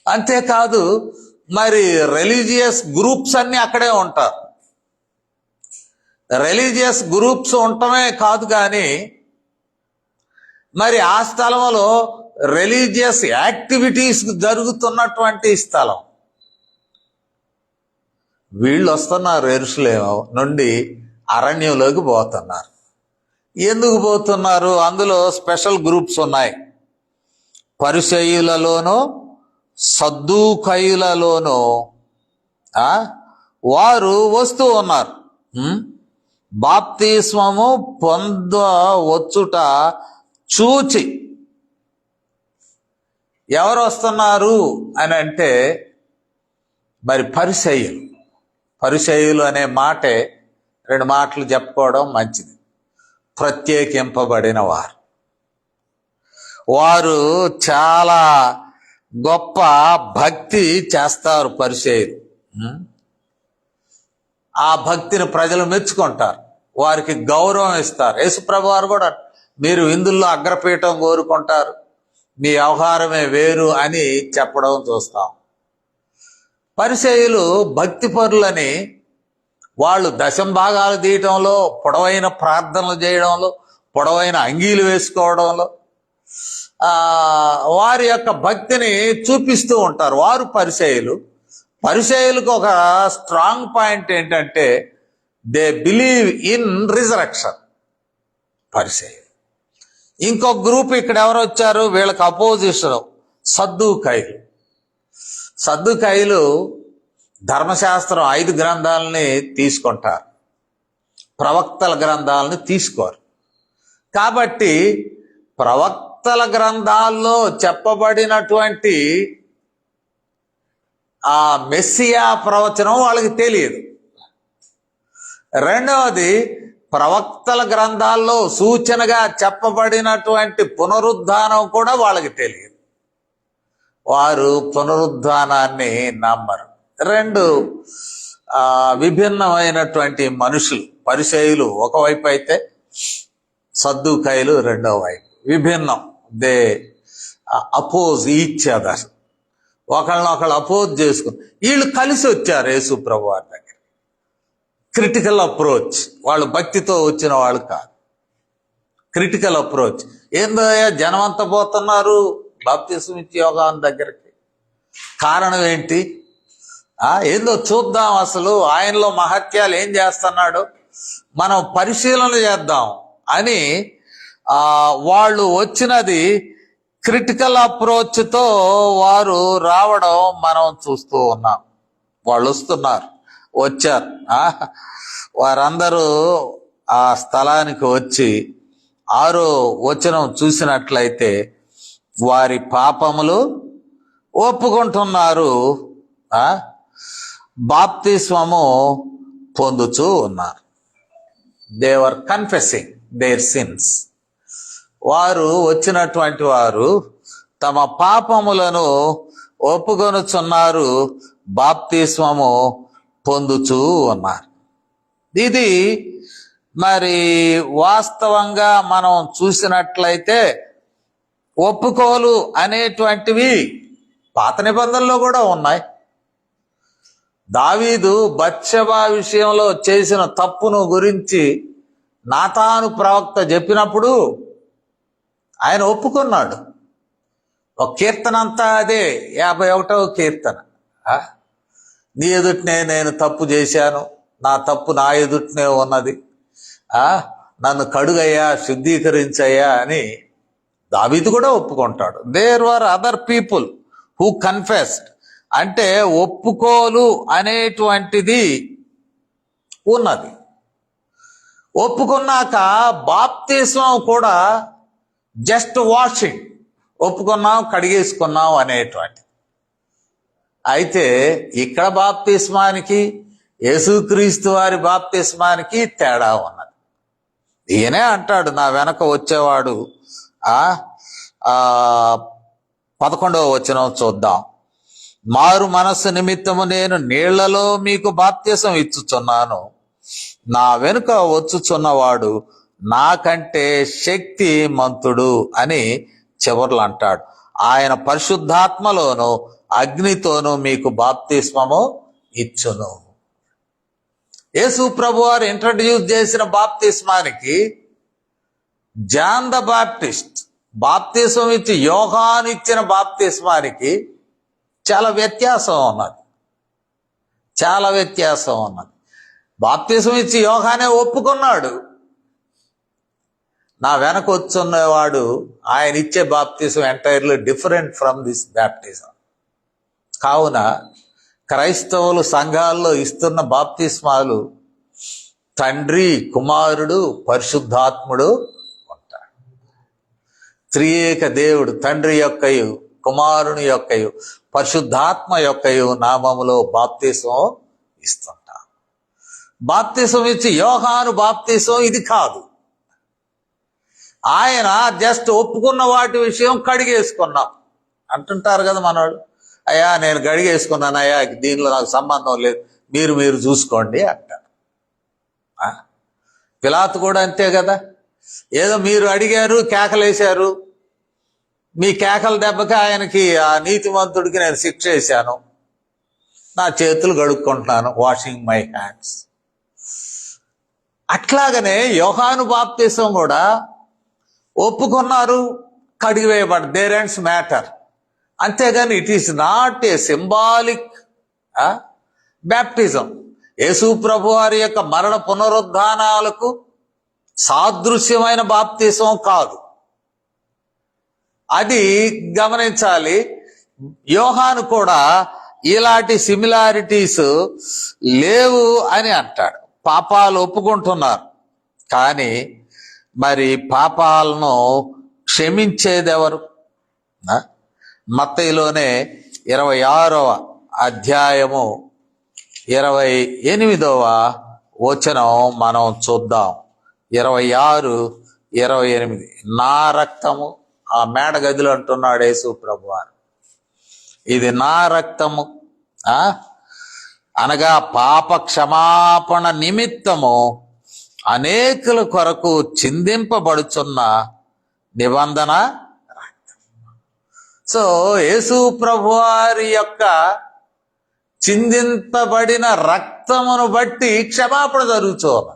అంతేకాదు మరి రిలీజియస్ గ్రూప్స్ అన్ని అక్కడే ఉంటారు. రిలీజియస్ గ్రూప్స్ ఉండటమే కాదు కానీ మరి ఆ స్థలంలో రిలీజియస్ యాక్టివిటీస్ జరుగుతున్నటువంటి స్థలం. వీళ్ళు వస్తున్నారు యెరూషలేము నుండి అరణ్యంలోకి పోతున్నారు. ఎందుకు పోతున్నారు? అందులో స్పెషల్ గ్రూప్స్ ఉన్నాయి. పరిసయ్యులలోనూ సద్దూకయులలోనూ వారు వస్తూ ఉన్నారు. బాప్తిస్మము పొందవచ్చుట చూచి ఎవరు వస్తున్నారు అని అంటే మరి పరిసయ్యులు అనే మాటే 2 మాటలు చెప్పుకోవడం మంచిది. ప్రత్యేకింపబడిన వారు చాలా గొప్ప భక్తి చేస్తారు. పరిసయ్యులు ఆ భక్తిని ప్రజలు మెచ్చుకుంటారు, వారికి గౌరవం ఇస్తారు. యేసుప్రభు వారు కూడా మీరు విందుల్లో అగ్రపీఠం కోరుకుంటారు, మీ వ్యవహారమే వేరు అని చెప్పడం చూస్తాం. పరిసయ్యులు భక్తి పరులని వాళ్ళు దశంభాగాలు తీయటంలో, పొడవైన ప్రార్థనలు చేయడంలో, పొడవైన అంగీలు వేసుకోవడంలో వారి యొక్క భక్తిని చూపిస్తూ ఉంటారు. వారు పరిసయ్యులకు ఒక స్ట్రాంగ్ పాయింట్ ఏంటంటే దే బిలీవ్ ఇన్ రిజరక్షన్. పరిసయ్యులు ఇంకొక గ్రూప్ ఇక్కడ ఎవరు వచ్చారు, వీళ్ళకి అపోజిషన్ సద్దూకాయలు. సద్దూకాయలు ధర్మశాస్త్రం 5 గ్రంథాలని తీసుకుంటారు, ప్రవక్తల గ్రంథాలని తీసుకోరు. కాబట్టి ప్రవక్తల గ్రంథాల్లో చెప్పబడినటువంటి ఆ మెస్సియా ప్రవచనం వాళ్ళకి తెలియదు. రెండవది, ప్రవక్తల గ్రంథాల్లో సూచనగా చెప్పబడినటువంటి పునరుద్ధానం కూడా వాళ్ళకి తెలియదు. వారు పునరుద్ధానాన్ని నమ్మరు. 2 విభిన్నమైనటువంటి మనుషులు. పరిసయ్యులు ఒకవైపు అయితే సద్దూకాయలు రెండో వైపు. విభిన్నం. They oppose each other. ఒకళ్ళనొకళ్ళు అపోజ్ చేసుకుని వీళ్ళు కలిసి వచ్చారు యేసు ప్రభు వారి దగ్గర. Critical approach. వాళ్ళు భక్తితో వచ్చిన వాళ్ళు కాదు, క్రిటికల్ అప్రోచ్. ఏందో జనం అంతా పోతున్నారు బాప్తిసం ఇచ్చి యోహాను దగ్గరికి, కారణం ఏంటి? ఏందో చూద్దాం, అసలు ఆయనలో మహత్యాలు ఏం చేస్తున్నాడు, మనం పరిశీలన చేద్దాం అని వాళ్ళు వచ్చినది క్రిటికల్ అప్రోచ్తో వారు రావడం మనం చూస్తూ ఉన్నాం. వాళ్ళు వస్తున్నారు, వచ్చారు. వారందరూ ఆ స్థలానికి వచ్చి 6వ వచనం చూసినట్లయితే వారి పాపములు ఒప్పుకుంటున్నారు, బాప్తిస్మము పొందుచూ ఉన్నారు. They were confessing their sins. వారు వచ్చినటువంటి వారు తమ పాపములను ఒప్పుకొనుచున్నారు, బాప్తిస్మము పొందుచూ ఉన్నారు. ఇది మరి వాస్తవంగా మనం చూసినట్లయితే ఒప్పుకోలు అనేటువంటివి పాత నిబంధనలో కూడా ఉన్నాయి. దావీదు బత్షెబా విషయంలో చేసిన తప్పును గురించి నాతాను ప్రవక్త చెప్పినప్పుడు ఆయన ఒప్పుకున్నాడు. ఒక కీర్తన అంతా అదే, 51వ కీర్తన. నీ ఎదుటనే నేను తప్పు చేశాను, నా తప్పు నా ఎదుటనే ఉన్నది, నన్ను కడుగయ్యా, శుద్ధీకరించయ్యా అని దావీదు కూడా ఒప్పుకుంటాడు. There were other people who confessed. అంటే ఒప్పుకోలు అనేటువంటిది ఉన్నది. ఒప్పుకున్నాక బాప్తిస్మం కూడా జస్ట్ వాషింగ్, ఒప్పుకున్నాం కడిగేసుకున్నాం అనేటువంటి. అయితే ఇక్కడ బాప్తిస్మానికి యేసుక్రీస్తు వారి బాప్తిస్మానికి తేడా ఉన్నది. ఈయనే అంటాడు, నా వెనక వచ్చేవాడు 11వ వచనం చూద్దాం. మారు మనస్సు నిమిత్తము నేను నీళ్లలో మీకు బాప్తిసం ఇచ్చుచున్నాను, నా వెనుక వచ్చుచున్నవాడు నాకంటే శక్తిమంతుడు అని చివర్లు అంటాడు. ఆయన పరిశుద్ధాత్మలోను అగ్నితోనూ మీకు బాప్తిస్మము ఇచ్చును. యేసు ప్రభు వారు ఇంట్రడ్యూస్ చేసిన బాప్తిస్మానికి జాన్ ద బాప్టిస్ట్ బాప్తిస్మం ఇచ్చి యోహాను ఇచ్చిన బాప్తిస్మానికి చాలా వ్యత్యాసం ఉన్నది. చాలా వ్యత్యాసం ఉన్నది. బాప్తిస్మం ఇచ్చి యోహానే ఒప్పుకున్నాడు, నా వెనక వచ్చున్నవాడు ఆయన ఇచ్చే బాప్తిజం entirely different from this baptism. కావున క్రైస్తవులు సంఘాల్లో ఇస్తున్న బాప్తిస్మాలు తండ్రి, కుమారుడు, పరిశుద్ధాత్ముడు ఉంటాడు. త్రియేక దేవుడు తండ్రి యొక్కయు, కుమారుని యొక్కయు, పరిశుద్ధాత్మ యొక్కయు నామములో బాప్తిసం ఇస్తుంటాం. బాప్తిసం ఇచ్చి యోహాను బాప్తిసం ఇది కాదు. ఆయన జస్ట్ ఒప్పుకున్న వాటి విషయం కడిగేసుకున్నాం అంటుంటారు కదా మనవాళ్ళు. అయ్యా నేను కడిగేసుకున్నాను అయ్యా, దీనిలో నాకు సంబంధం లేదు, మీరు చూసుకోండి అంటారు. పిలాతు కూడా అంతే కదా, ఏదో మీరు అడిగారు, కేకలేశారు, మీ కేకల దెబ్బకి ఆయనకి, ఆ నీతిమంతుడికి నేను శిక్ష వేశాను, నా చేతులు కడుక్కుంటున్నాను, వాషింగ్ మై హ్యాండ్స్. అట్లాగనే యోహాను బాప్తిసం కూడా ఒప్పుకున్నారు, కడిగివేయబడ్డ, దేర్ ఎండ్స్ మ్యాటర్. అంతేగాని it is not a symbolic baptism. Yesu ప్రభు వారి యొక్క మరణ పునరుద్ధానాలకు సాదృశ్యమైన బాప్తిసం కాదు. అది గమనించాలి. యోహాను కూడా ఇలాంటి సిమిలారిటీస్ లేవు అని అంటాడు. పాపాలు ఒప్పుకుంటున్నారు, కానీ మరి పాపాలను క్షమించేదెవరు? మత్తయిలోనే 26వ అధ్యాయము 28వ వచనం మనం చూద్దాం. 26, 28. నా రక్తము, ఆ మేడ గదిలో అంటున్నాడు యేసు ప్రభువారు, ఇది నా రక్తము, అనగా పాప క్షమాపణ నిమిత్తము అనేకుల కొరకు చిందింపబడుచున్న నిబంధన రక్తం. సో యేసు ప్రభువారి యొక్క చిందింపబడిన రక్తమును బట్టి క్షమాపణ జరుగుతుంది.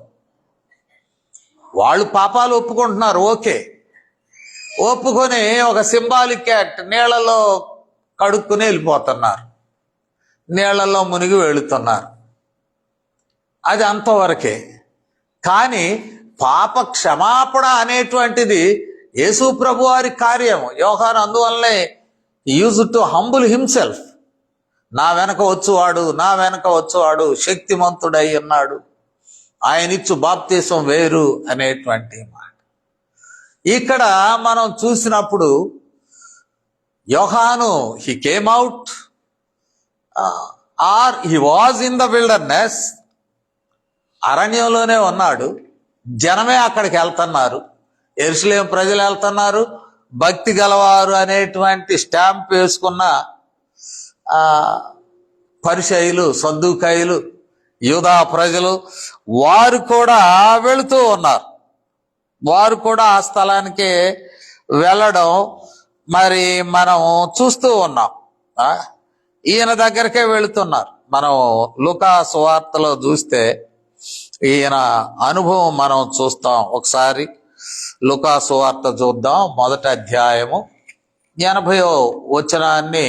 వాళ్ళు పాపాలు ఒప్పుకుంటున్నారు, ఓకే, ఒప్పుకొని ఒక సింబాలిక్ యాక్ట్, నీళ్లలో కడుక్కుని వెళ్ళిపోతున్నారు, నీళ్లలో మునిగి వెళుతున్నారు, అది అంతవరకే. కానీ పాప క్షమాపణ అనేటువంటిది యేసు ప్రభువారి కార్యము. యోహాను అందువల్లనే యూజ్ టు హంబుల్ హిమ్సెల్ఫ్. నా వెనక వచ్చువాడు శక్తిమంతుడై ఉన్నాడు, ఆయనిచ్చు బాప్తీసం వేరు అనేటువంటి మాట ఇక్కడ మనం చూసినప్పుడు, Yohanu he came out or he was in the wilderness, అరణ్యంలోనే ఉన్నాడు, జనమే అక్కడికి వెళ్తున్నారు, యెరూషలేము ప్రజలు వెళ్తున్నారు, భక్తి గలవారు అనేటువంటి స్టాంప్ వేసుకున్న పరిసయ్యులు, సద్దూకయ్యులు, యూదా ప్రజలు, వారు కూడా వెళుతూ ఉన్నారు. వారు కూడా ఆ స్థలానికి వెళ్ళడం మరి మనం చూస్తూ ఉన్నాం. ఈయన దగ్గరకే వెళుతున్నారు. మనం లూకా సువార్తలో చూస్తే ఈయన అనుభవం మనం చూస్తాం. ఒకసారి లూకా సువార్త చూద్దాం. 1వ అధ్యాయము 80వ వచనాన్ని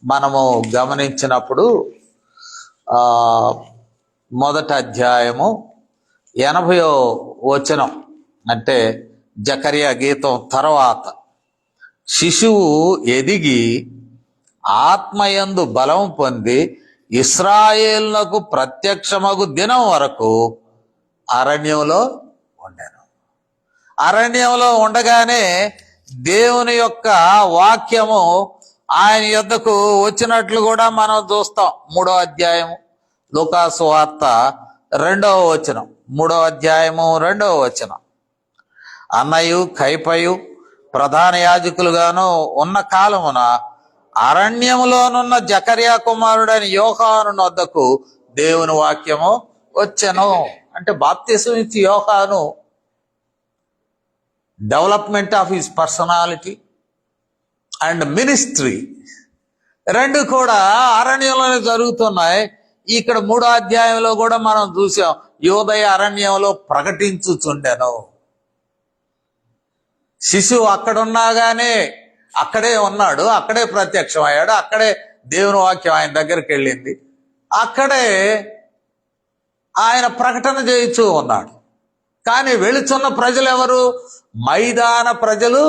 మనము గమనించినప్పుడు, 1వ అధ్యాయము 80వ వచనం అంటే జకరియా గీతం తర్వాత, శిశువు ఎదిగి ఆత్మయందు బలం పొంది ఇశ్రాయేలునకు ప్రత్యక్షమగు దినం వరకు అరణ్యంలో ఉండెను. అరణ్యంలో ఉండగానే దేవుని యొక్క వాక్యము ఆయన యొద్దకు వచ్చినట్లు కూడా మనం చూస్తాం. 3వ అధ్యాయము లూకా సువార్త 2వ వచనం, 3వ అధ్యాయము 2వ వచనం. అన్నయు కైపయు ప్రధాన యాజకులుగాను ఉన్న కాలమున అరణ్యములోనున్న జకర్యా కుమారుడైన యోహాను వద్దకు దేవుని వాక్యము వచ్చెను. అంటే బాప్తిసం ఇచ్చి యోహాను development of his personality and ministry రెండు కూడా అరణ్యంలోనే జరుగుతున్నాయి. ఇక్కడ 3వ అధ్యాయంలో కూడా మనం చూసాం, యోదయ అరణ్యంలో ప్రకటించుచుండెను. శిశువు అక్కడున్నాగానే అక్కడే ఉన్నాడు, అక్కడే ప్రత్యక్షమయ్యాడు, అక్కడే దేవుని వాక్యం ఆయన దగ్గరికి వెళ్ళింది, అక్కడే ఆయన ప్రకటన చేయించూ ఉన్నాడు. కానీ వెళుతున్న ప్రజలు ఎవరు? మైదాన ప్రజలు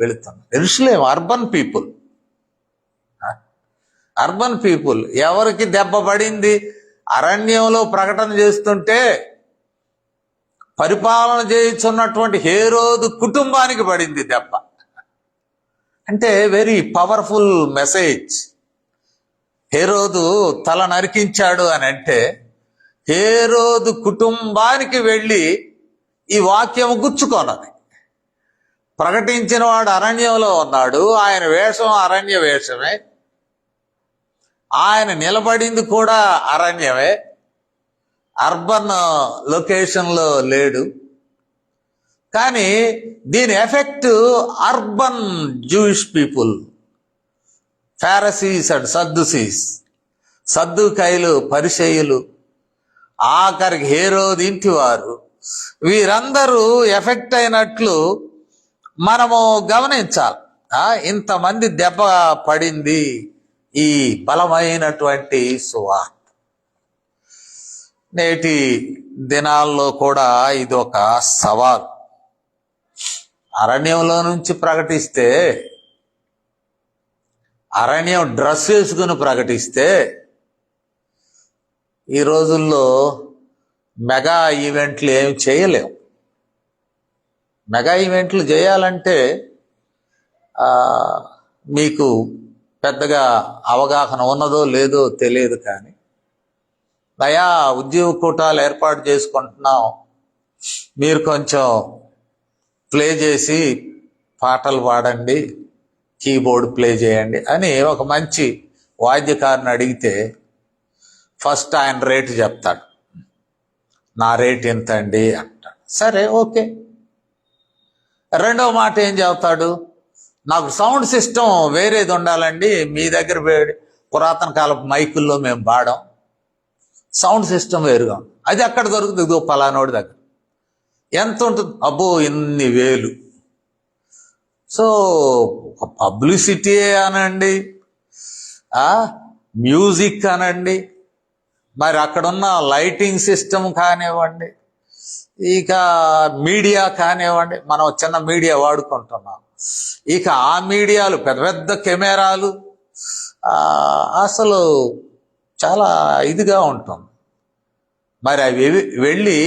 వెళుతున్నారు. యెరూషలేము అర్బన్ పీపుల్. ఎవరికి దెబ్బ పడింది? అరణ్యంలో ప్రకటన చేస్తుంటే పరిపాలన చేయుచున్నటువంటి హేరోదు కుటుంబానికి పడింది దెబ్బ. అంటే వెరీ పవర్ఫుల్ మెసేజ్. హేరోదు తల నరికించాడు అని అంటే హేరోదు కుటుంబానికి వెళ్ళి ఈ వాక్యము గుచ్చుకొన్నది. ప్రకటించిన వాడు అరణ్యంలో ఉన్నాడు, ఆయన వేషం అరణ్య వేషమే, ఆయన నిలబడింది కూడా అరణ్యమే, అర్బన్ లొకేషన్లో లేడు. కానీ దీని effect urban Jewish people, Pharisees and Sadducees, సద్దుకైలు, పరిసయ్యులు, ఆఖరికి హేరోదు ఇంటి వారు, వీరందరూ ఎఫెక్ట్ అయినట్లు మనము గమనించాలి. ఇంతమంది దెబ్బ పడింది ఈ బలమైనటువంటి సువార్త. నేటి దినాల్లో కూడా ఇది ఒక సవాల్. అరణ్యంలో నుంచి ప్రకటిస్తే, అరణ్యం డ్రెస్ వేసుకుని ప్రకటిస్తే, ఈ రోజుల్లో మెగా ఈవెంట్లు ఏమి చేయలేం. మెగా ఈవెంట్లు చేయాలంటే మీకు పెద్దగా అవగాహన ఉన్నదో లేదో తెలియదు, కానీ దయా ఉద్యోగ కూటాలు ఏర్పాటు చేసుకుంటున్నాం, మీరు కొంచెం ప్లే చేసి పాటలు పాడండి, కీబోర్డ్ ప్లే చేయండి అని ఒక మంచి వాద్యకారుని అడిగితే ఫస్ట్ ఆయన రేటు చెప్తాడు. నా రేట్ ఎంత అండి అంటాడు. సరే, ఓకే. రెండవ మాట ఏం చెబుతాడు? నాకు సౌండ్ సిస్టమ్ వేరేది ఉండాలండి, మీ దగ్గర పురాతన కాలపు మైకుల్లో మేము పాడాం, సౌండ్ సిస్టమ్ వేరుగా ఉంది. అది అక్కడ దొరుకుతుంది, ఇదో పలానోడి దగ్గర. ఎంత ఉంటుంది? అబ్బో, ఇన్ని వేలు. సో పబ్లిసిటీ అనండి, మ్యూజిక్ అనండి, మరి అక్కడున్న లైటింగ్ సిస్టమ్ కానివ్వండి, ఇక మీడియా కానివ్వండి, మనం చిన్న మీడియా వాడుకుంటున్నాం, ఇక ఆ మీడియాలు పెద్ద పెద్ద కెమెరాలు, అసలు చాలా ఇదిగా ఉంటుంది. మరి అవి వెళ్ళి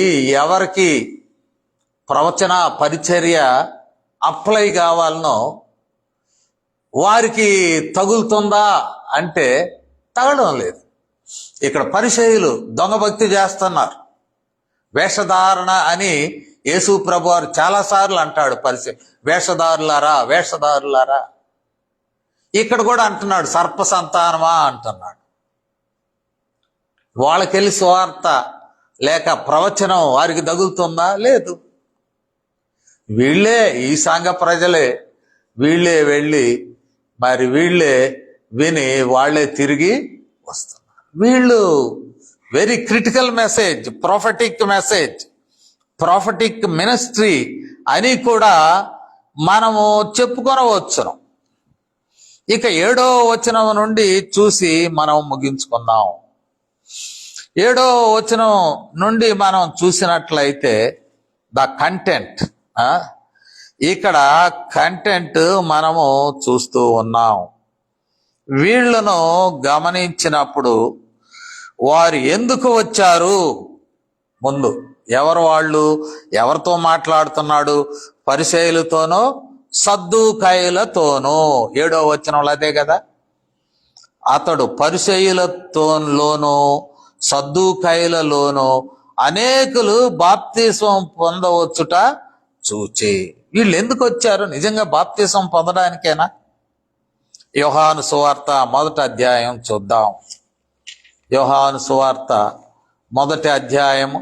ఎవరికి ప్రవచన పరిచర్య అప్లై కావాలనో వారికి తగులుతుందా అంటే తగలడం లేదు. ఇక్కడ పరిచర్యలు దొంగ భక్తి చేస్తున్నారు. వేషధారణ అని యేసు ప్రభు వారు చాలాసార్లు అంటాడు, వేషధారులారా వేషధారులారా. ఇక్కడ కూడా అంటున్నాడు, సర్ప సంతానమా అంటున్నాడు. వాళ్ళకెళ్ళి స్వార్థ లేక ప్రవచనం వారికి తగులుతుందా? లేదు. వీళ్ళే, ఈ సంఘ ప్రజలే, వీళ్ళే వెళ్ళి మరి వీళ్ళే విని వాళ్ళే తిరిగి వస్తున్నారు. వీళ్ళు very critical message, prophetic ministry అని కూడా మనము చెప్పుకొనవచ్చును. ఇక 7వ వచనం నుండి చూసి మనం ముగించుకున్నాం. 7వ వచనం నుండి మనం చూసినట్లయితే ద కంటెంట్, ఇక్కడ కంటెంట్ మనము చూస్తూ ఉన్నాం. వీళ్లను గమనించినప్పుడు వారు ఎందుకు వచ్చారు? ముందు ఎవరు వాళ్ళు? ఎవరితో మాట్లాడుతున్నాడు? పరిసయ్యులతోనో సద్దూకయ్యులతోనూ. 7వ వచనంలో అదే కదా. అతడు పరిసయ్యులతోనూ సద్దూకయ్యులలోనూ అనేకులు బాప్తిస్మం పొందవచ్చుట చూచి. వీళ్ళు ఎందుకు వచ్చారు? నిజంగా బాప్తిస్మం పొందడానికేనా? యోహాను సువార్త 1వ అధ్యాయం చూద్దాం. యోహాను సువార్త 1వ అధ్యాయము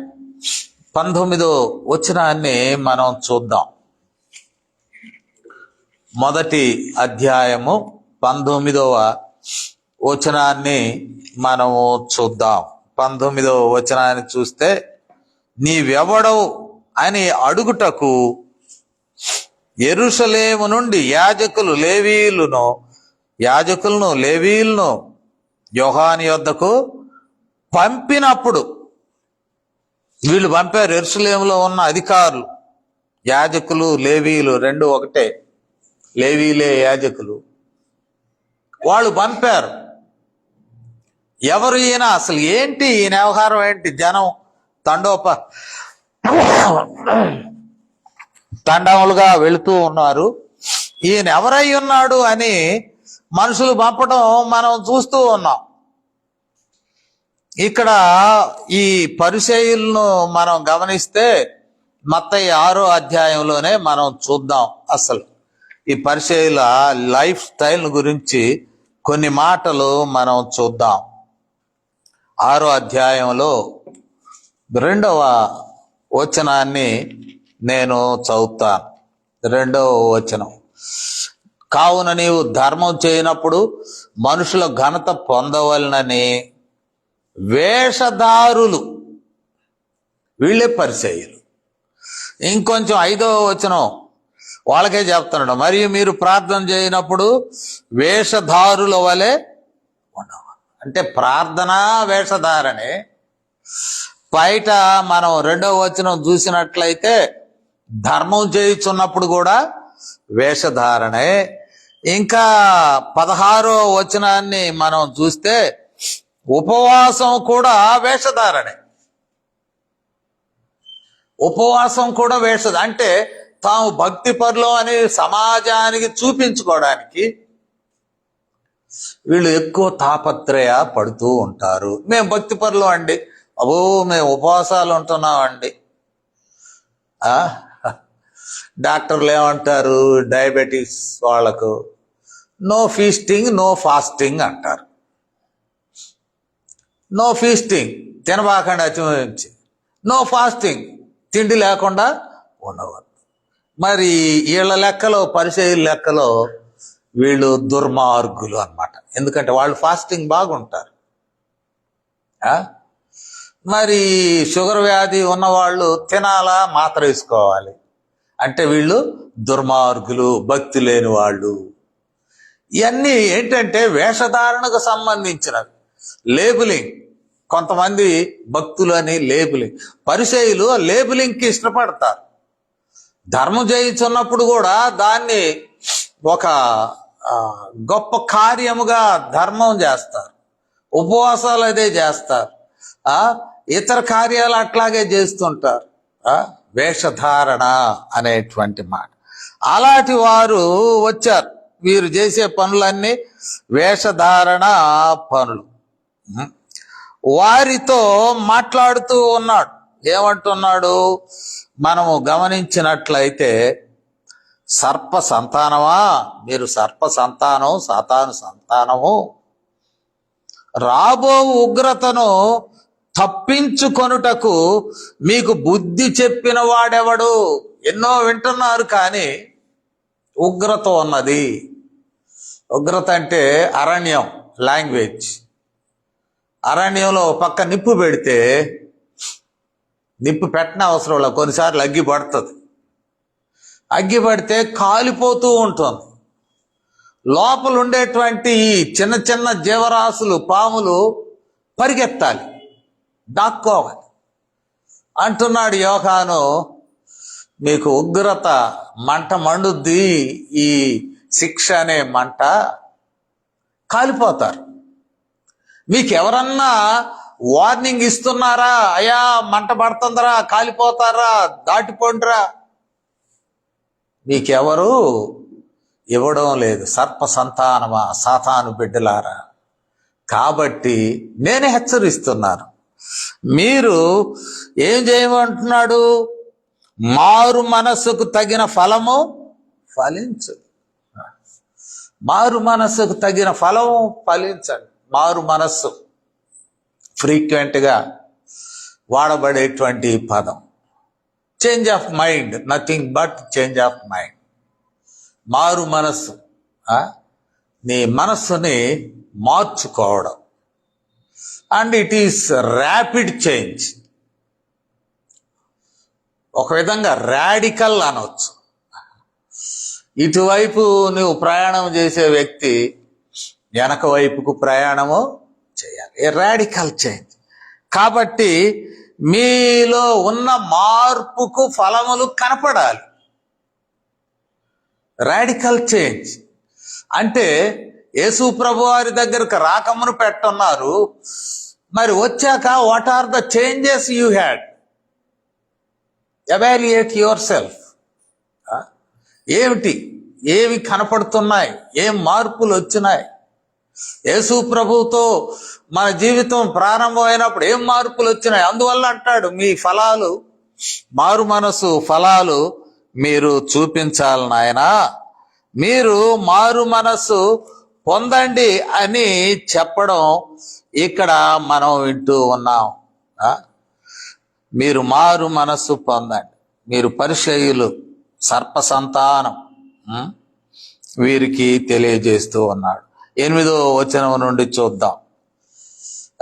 19వ వచనాన్ని మనం చూద్దాం. 1వ అధ్యాయము 19వ వచనాన్ని మనము చూద్దాం. 19వ వచనాన్ని చూస్తే, నీవెవడవు అని అడుగుటకు యెరూషలేము నుండి యాజకులను లేవీయులను యోహాను యొద్దకు పంపినప్పుడు, వీళ్ళు పంపారు. యెరూషలేములో ఉన్న అధికారులు, యాజకులు లేవీయులు రెండు ఒకటే, లేవీలే యాజకులు, వాళ్ళు పంపారు. ఎవరు ఈయన? అసలు ఏంటి ఈయన వ్యవహారం ఏంటి? జనం తండములుగా వెళుతూ ఉన్నారు. ఈయన ఎవరై ఉన్నాడు అని మనుషులు పంపడం మనం చూస్తూ ఉన్నాం. ఇక్కడ ఈ పరిసయ్యులను మనం గమనిస్తే మత్తయి 6వ అధ్యాయంలోనే మనం చూద్దాం. అసలు ఈ పరిసయ్యుల లైఫ్ స్టైల్ గురించి కొన్ని మాటలు మనం చూద్దాం. 6వ అధ్యాయంలో 2వ వచనాన్ని నేను చదువుతాను. 2వ వచనం, కావున నీవు ధర్మం చేయనప్పుడు మనుషుల ఘనత పొందవలనని వేషధారులు, వీళ్ళే పరిసయ్యులు. ఇంకొంచెం 5వ వచనం వాళ్ళకే చెప్తున్నాడు, మరియు మీరు ప్రార్థన చేయనప్పుడు వేషధారుల వలె ఉండవు. అంటే ప్రార్థన వేషధారణే. బయట మనం 2వ వచనం చూసినట్లయితే ధర్మం చేయుచున్నప్పుడు కూడా వేషధారణే. ఇంకా 16వ వచనాన్ని మనం చూస్తే ఉపవాసం కూడా వేషధారణే. ఉపవాసం కూడా అంటే తాము భక్తి పరులు అని సమాజానికి చూపించుకోవడానికి వీళ్ళు ఎక్కువ తాపత్రయ పడుతూ ఉంటారు. మేము భక్తి పరులు అండి, అబో మేము ఉపవాసాలు ఉంటున్నామండి. డాక్టర్లు ఏమంటారు, డయాబెటీస్ వాళ్ళకు నో ఫీస్టింగ్ నో ఫాస్టింగ్ అంటారు. నో ఫీస్టింగ్ తినబాకండి అతిమించి, నో ఫాస్టింగ్ తిండి లేకుండా ఉండవద్దు. మరి వీళ్ళ లెక్కలో, పరిచయుల లెక్కలో వీళ్ళు దుర్మార్గులు అన్నమాట. ఎందుకంటే వాళ్ళు ఫాస్టింగ్ బాగుంటారు. మరి షుగర్ వ్యాధి ఉన్నవాళ్ళు తినాలా, మాత్ర వేసుకోవాలి అంటే వీళ్ళు దుర్మార్గులు, భక్తి లేని వాళ్ళు. ఇవన్నీ ఏంటంటే వేషధారణకు సంబంధించినవి. లేబులింగ్, కొంతమంది భక్తులు అని లేబులింగ్. పరిచయులు లేబులింగ్కి ఇష్టపడతారు. ధర్మం చేయించున్నప్పుడు కూడా దాన్ని ఒక గొప్ప కార్యముగా ధర్మం చేస్తారు. ఉపవాసాలు అదే చేస్తారు, ఇతర కార్యాలు అట్లాగే చేస్తుంటారు. వేషధారణ అనేటువంటి మాట. అలాంటి వారు వచ్చారు. వీరు చేసే పనులన్నీ వేషధారణ పనులు. వారితో మాట్లాడుతూ ఉన్నాడు. ఏమంటున్నాడు మనము గమనించినట్లయితే, సర్ప సంతానమా, మీరు సర్ప సంతానం, సాతాను సంతానము, రాబో ఉగ్రతను తప్పించుకొనుటకు మీకు బుద్ధి చెప్పిన వాడెవడు? ఎన్నో వింటున్నారు కానీ ఉగ్రత ఉన్నది. ఉగ్రత అంటే అరణ్యం లాంగ్వేజ్. అరణ్యంలో పక్క నిప్పు పెడితే, నిప్పు పెట్టిన అవసరం లేదు, కొన్నిసార్లు అగ్గి పడుతుంది. అగ్గి పడితే కాలిపోతూ ఉంటుంది. లోపల ఉండేటువంటి ఈ చిన్న చిన్న జీవరాశులు, పాములు పరిగెత్తాలి, దాక్కోవాలి అంటున్నాడు యోహాను. మీకు ఉగ్రత, మంట మండుద్ది, ఈ శిక్ష అనే మంట, కాలిపోతారు. మీకు ఎవరన్నా వార్నింగ్ ఇస్తున్నారా, అయ్యా మంట పడుతుందరా, కాలిపోతారా, దాటిపోండిరా? మీకెవరు ఇవ్వడం లేదు. సర్ప సంతానమా, సాతాను బిడ్డలారా. కాబట్టి నేనే హెచ్చరిస్తున్నాను, మీరు ఏం చేయమంటున్నాడు? మారు మనస్సుకు తగిన ఫలము ఫలించు. మారు మనస్సుకు తగిన ఫలము ఫలించండి. మారు మనస్సు ఫ్రీక్వెంట్గా వాడబడేటువంటి పదం. Change of mind, nothing but change of mind. మారు మనస్సు, నీ మనస్సుని మార్చుకోవడం. And it is rapid change. ఒక విధంగా రాడికల్ అనవచ్చు. ఇటువైపు నువ్వు ప్రయాణం చేసే వ్యక్తి వెనక వైపుకు ప్రయాణము చేయాలి. ఏ రాడికల్ చేంజ్. కాబట్టి మీలో ఉన్న మార్పుకు ఫలములు కనపడాలి. రాడికల్ చేంజ్ అంటే యేసు ప్రభు వారి దగ్గరకు రాకమును పెట్టున్నారు. మరి వచ్చాక what are the changes you had? Evaluate yourself. ఏవి కనపడుతున్నాయి, ఏం మార్పులు వచ్చినాయి? యేసు ప్రభువుతో మన జీవితం ప్రారంభమైనప్పుడు ఏం మార్పులు వచ్చినాయి? అందువల్ల అంటాడు, మీ ఫలాలు, మారు మనసు ఫలాలు మీరు చూపించాలి నాయనా. మీరు మారు మనసు పొందండి అని చెప్పడం ఇక్కడ మనం వింటూ ఉన్నాం. మీరు మారు మనస్సు పొందండి. మీరు పరిచయులు, సర్ప సంతానం, వీరికి తెలియజేస్తూ ఉన్నాడు. 8వ వచనం నుండి చూద్దాం.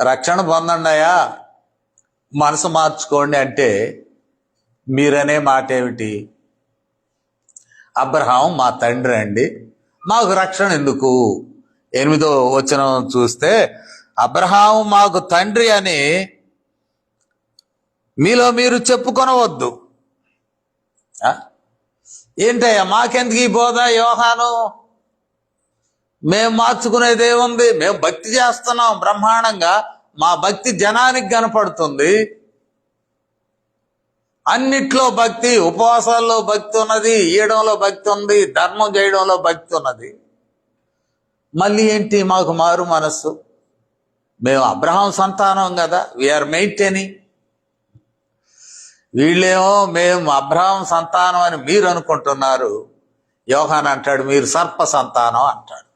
రక్షణ పొందండి అయ్యా, మనసు మార్చుకోండి అంటే మీరనే మాట ఏమిటి? అబ్రహాం మా తండ్రి అండి, మాకు రక్షణ ఎందుకు? 8వ వచనం చూస్తే, అబ్రహాము మాకు తండ్రి అని మీలో మీరు చెప్పుకొనవద్దు. ఆ? ఏంటయ్యా మాకెందుకు ఈ బోధ యోహాను? మేము మార్చుకునేది ఏముంది? మేము భక్తి చేస్తున్నాం బ్రహ్మాండంగా, మా భక్తి జనానికి కనపడుతుంది. అన్నిట్లో భక్తి, ఉపవాసాల్లో భక్తి ఉన్నది, ఇయ్యడంలో భక్తి ఉంది, ధర్మం చేయడంలో భక్తి ఉన్నది. మళ్ళీ ఏంటి మాకు మారు మనస్సు? మేము అబ్రహాం సంతానం కదా, వీఆర్ మెయింటైనింగ్. వీళ్ళేమో మేము అబ్రహాం సంతానం అని మీరు అనుకుంటున్నారు. యోహాన్ అంటాడు మీరు సర్ప సంతానం అంటాడు.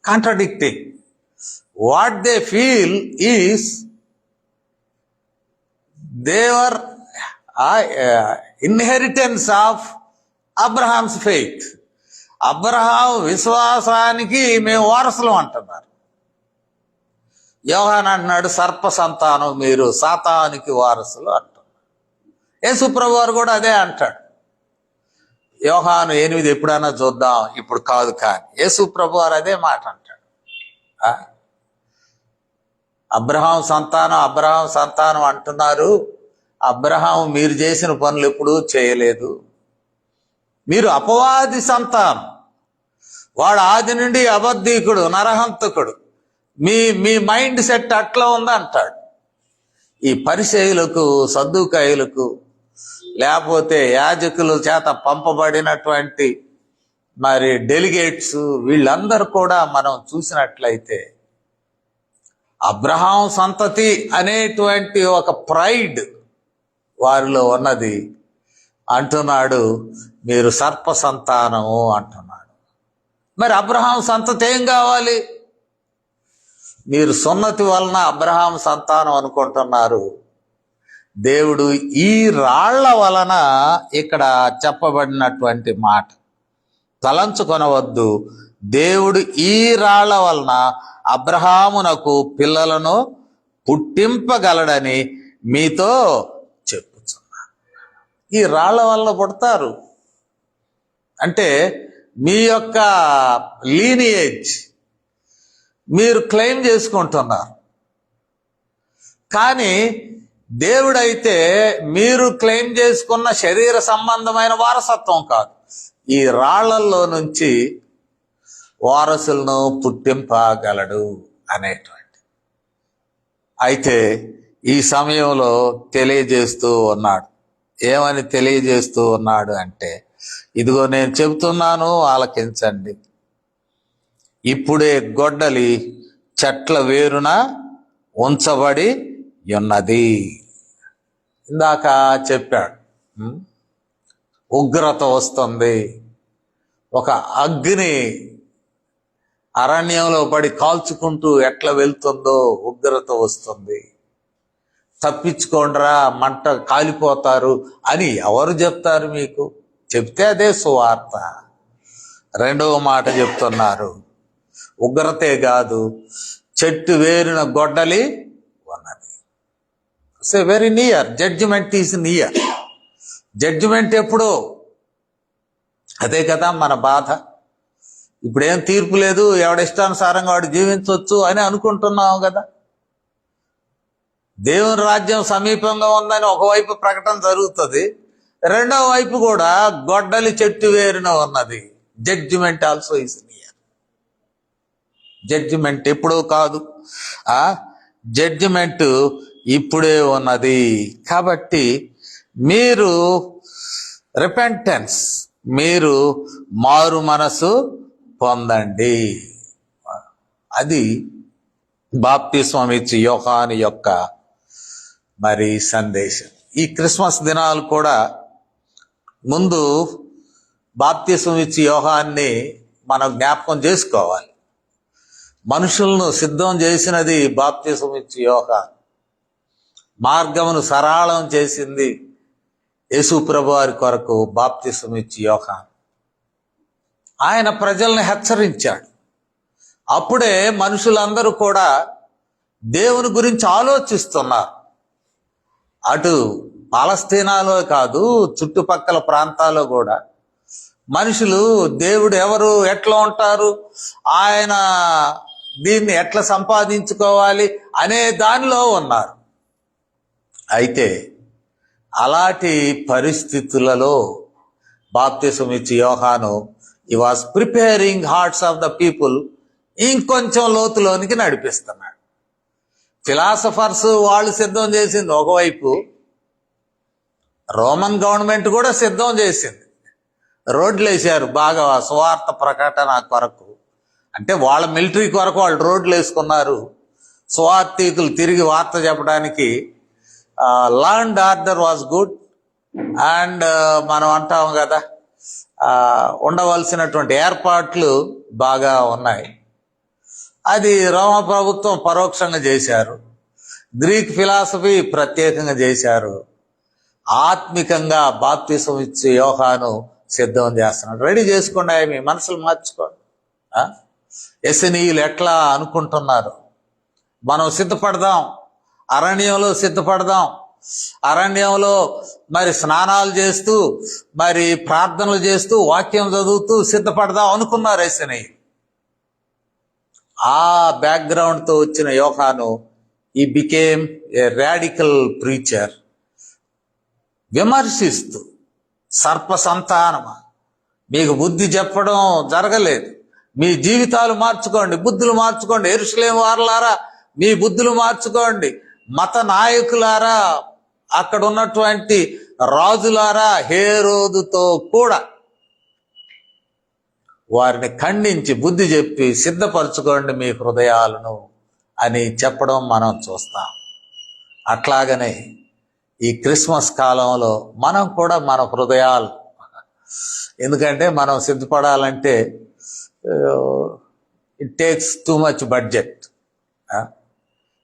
Contradicting. What they feel is their inheritance of Abraham's faith. Abraham విశ్వాసానికి మేము వారసులం అంటున్నారు. యోహాన్ అంటున్నాడు సర్ప సంతానం మీరు, సాతానికి వారసులు అంటున్నారు. యేసు ప్రభువు వారు కూడా అదే అంటాడు. యోహాను 8 ఎప్పుడైనా చూద్దాం, ఇప్పుడు కాదు. కానీ యేసు ప్రభువు వారు అదే మాట అంటాడు. అబ్రహాం సంతానం అబ్రహాం సంతానం అంటున్నారు. అబ్రహాం మీరు చేసిన పనులు ఎప్పుడూ చేయలేదు. మీరు అపవాది సంతానం. వాడు ఆది నుండి అబద్ధీకుడు, నరహంతకుడు. మీ మైండ్ సెట్ అట్లా ఉంది అంటాడు. ఈ పరిసయ్యులకు, సద్దుకాయులకు, లేకపోతే యాజకుల చేత పంపబడినటువంటి మరి డెలిగేట్స్, వీళ్ళందరూ కూడా మనం చూసినట్లయితే అబ్రహాం సంతతి అనేటువంటి ఒక ప్రైడ్ వారిలో ఉన్నది. అంటున్నాడు మీరు సర్ప సంతానము అంటున్నాడు. మరి అబ్రహాం సంతతి ఏం కావాలి? మీరు సున్నతి వలన అబ్రహాం సంతానం అనుకుంటున్నారు. దేవుడు ఈ రాళ్ల వలన ఇక్కడ చెప్పబడినటువంటి మాట తలంచుకొనవద్దు. దేవుడు ఈ రాళ్ల వలన అబ్రహామునకు పిల్లలను పుట్టింపగలడని మీతో చెప్పుచున్నాను. ఈ రాళ్ల వలన పుడతారు అంటే మీ యొక్క లీనియేజ్ మీరు క్లెయిమ్ చేసుకుంటున్నారు. కానీ దేవుడైతే మీరు క్లెయిమ్ చేసుకున్న శరీర సంబంధమైన వారసత్వం కాదు, ఈ రాళ్లల్లో నుంచి వారసులను పుట్టింపగలడు అనేటువంటి. అయితే ఈ సమయంలో తెలియజేస్తూ ఉన్నాడు. ఏమని తెలియజేస్తూ ఉన్నాడు అంటే, ఇదిగో నేను చెబుతున్నాను ఆలకించండి. ఇప్పుడే గొడ్డలి చెట్ల వేరున ఉంచబడి ఉన్నది. ఇందాక చెప్పాడు ఉగ్రత వస్తుంది. ఒక అగ్ని అరణ్యంలో పడి కాల్చుకుంటూ ఎట్లా వెళ్తుందో ఉగ్రత వస్తుంది. తప్పించుకోండిరా, మంట కాలిపోతారు అని ఎవరు చెప్తారు మీకు? చెప్తే అదే సువార్త. రెండవ మాట చెప్తున్నారు, ఉగ్రతే కాదు, చెట్టు వేరిన గొడ్డలి ఉన్నది. So very near, judgment is near. Judgment ఎప్పుడో, అదే కదా మన బాధ. ఇప్పుడేం తీర్పు లేదు, ఎవడిష్టానుసారంగా వాడు జీవించవచ్చు అని అనుకుంటున్నాం కదా. దేవుని రాజ్యం సమీపంగా ఉందని ఒకవైపు ప్రకటన జరుగుతుంది, రెండవ వైపు కూడా గొడ్డలి చెట్టు వేరున ఉన్నది. Judgment also is near. Judgment ఎప్పుడో కాదు, జడ్జిమెంట్ ఇప్పుడే ఉన్నది. కాబట్టి మీరు రిపెంటెన్స్, మీరు మారు మనసు పొందండి. అది బాప్తిస్మం ఇచ్చి యోహాను యొక్క మరి సందేశం. ఈ క్రిస్మస్ దినాలు కూడా ముందు బాప్తిస్మం ఇచ్చి యోహాన్ని మనం జ్ఞాపకం చేసుకోవాలి. మనుషులను సిద్ధం చేసినది బాప్తిస్మం ఇచ్చి యోహాను. మార్గమును సరళం చేసింది యేసు ప్రభు వారి కొరకు బాప్తిస్మం ఇచ్చి యోహాను. ఆయన ప్రజల్ని హెచ్చరించాడు. అప్పుడే మనుషులందరూ కూడా దేవుని గురించి ఆలోచిస్తున్నారు. అటు పాలస్తీనాలో కాదు, చుట్టుపక్కల ప్రాంతాల్లో కూడా మనుషులు దేవుడు ఎవరు, ఎట్లా ఉంటారు, ఆయన దీన్ని ఎట్లా సంపాదించుకోవాలి అనే దానిలో ఉన్నారు. అయితే అలాంటి పరిస్థితులలో బాప్తిసం ఇచ్చి యోహాను ఈ was preparing hearts of the people, ఇంకొంచెం లోతులోనికి నడిపిస్తున్నాడు. ఫిలాసఫర్స్ వాళ్ళు సిద్ధం చేసింది ఒకవైపు, రోమన్ గవర్నమెంట్ కూడా సిద్ధం చేసింది, రోడ్లు వేసారు బాగా సువార్త ప్రకటన కొరకు. అంటే వాళ్ళ మిలిటరీ కొరకు వాళ్ళు రోడ్లు వేసుకున్నారు. సువార్థికులు తిరిగి వార్త చెప్పడానికి law and order was good. And మనం అంటాం కదా, ఉండవలసినటువంటి ఏర్పాట్లు బాగా ఉన్నాయి. అది రోమ ప్రభుత్వం పరోక్షంగా చేశారు, గ్రీక్ ఫిలాసఫీ ప్రత్యేకంగా చేశారు. ఆత్మికంగా బాప్తిసం ఇచ్చి యోహాను సిద్ధం చేస్తున్నాడు. రెడీ చేసుకోండి, మీ మనసులు మార్చుకోండి. ఎస్ఎనీయులు ఎట్లా అనుకుంటున్నారు, మనం సిద్ధపడదాం, అరణ్యంలో సిద్ధపడదాం, అరణ్యంలో మరి స్నానాలు చేస్తూ మరి ప్రార్థనలు చేస్తూ వాక్యం చదువుతూ సిద్ధపడదాం అనుకున్నారు ఎస్ఎనీయులు. ఆ బ్యాక్గ్రౌండ్తో వచ్చిన యోహాను he became a radical preacher. విమర్శిస్తూ, సర్ప సంతానమా, మీకు బుద్ధి చెప్పడం జరగలేదు, మీ జీవితాలు మార్చుకోండి, బుద్ధులు మార్చుకోండి, యెరూషలేము వారలారా మీ బుద్ధులు మార్చుకోండి, మత నాయకులారా, అక్కడ ఉన్నటువంటి రాజులారా, హేరోదుతో కూడా వారిని ఖండించి బుద్ధి చెప్పి సిద్ధపరచుకోండి మీ హృదయాలను అని చెప్పడం మనం చూస్తాం. అట్లాగనే ఈ క్రిస్మస్ కాలంలో మనం కూడా మన హృదయాలు, ఎందుకంటే మనం సిద్ధపడాలంటే it takes too much budget,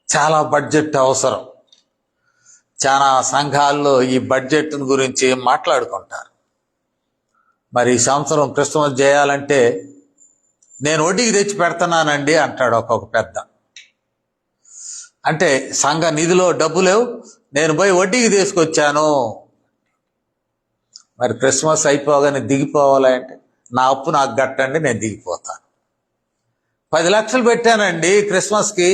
చాలా బడ్జెట్ అవసరం. చాలా సంఘాల్లో ఈ బడ్జెట్ గురించి మాట్లాడుకుంటారు. మరి ఈ సంవత్సరం క్రిస్మస్ చేయాలంటే నేను వడ్డీకి తెచ్చి పెడుతున్నానండి అంటాడు ఒక్కొక్క పెద్ద. అంటే సంఘ నిధిలో డబ్బు లేవు, నేను పోయి వడ్డీకి తీసుకొచ్చాను. మరి క్రిస్మస్ అయిపోగానే దిగిపోవాలంటే నా అప్పు నాకు కట్టండి, నేను దిగిపోతాను. 10 లక్షలు పెట్టానండి క్రిస్మస్కి,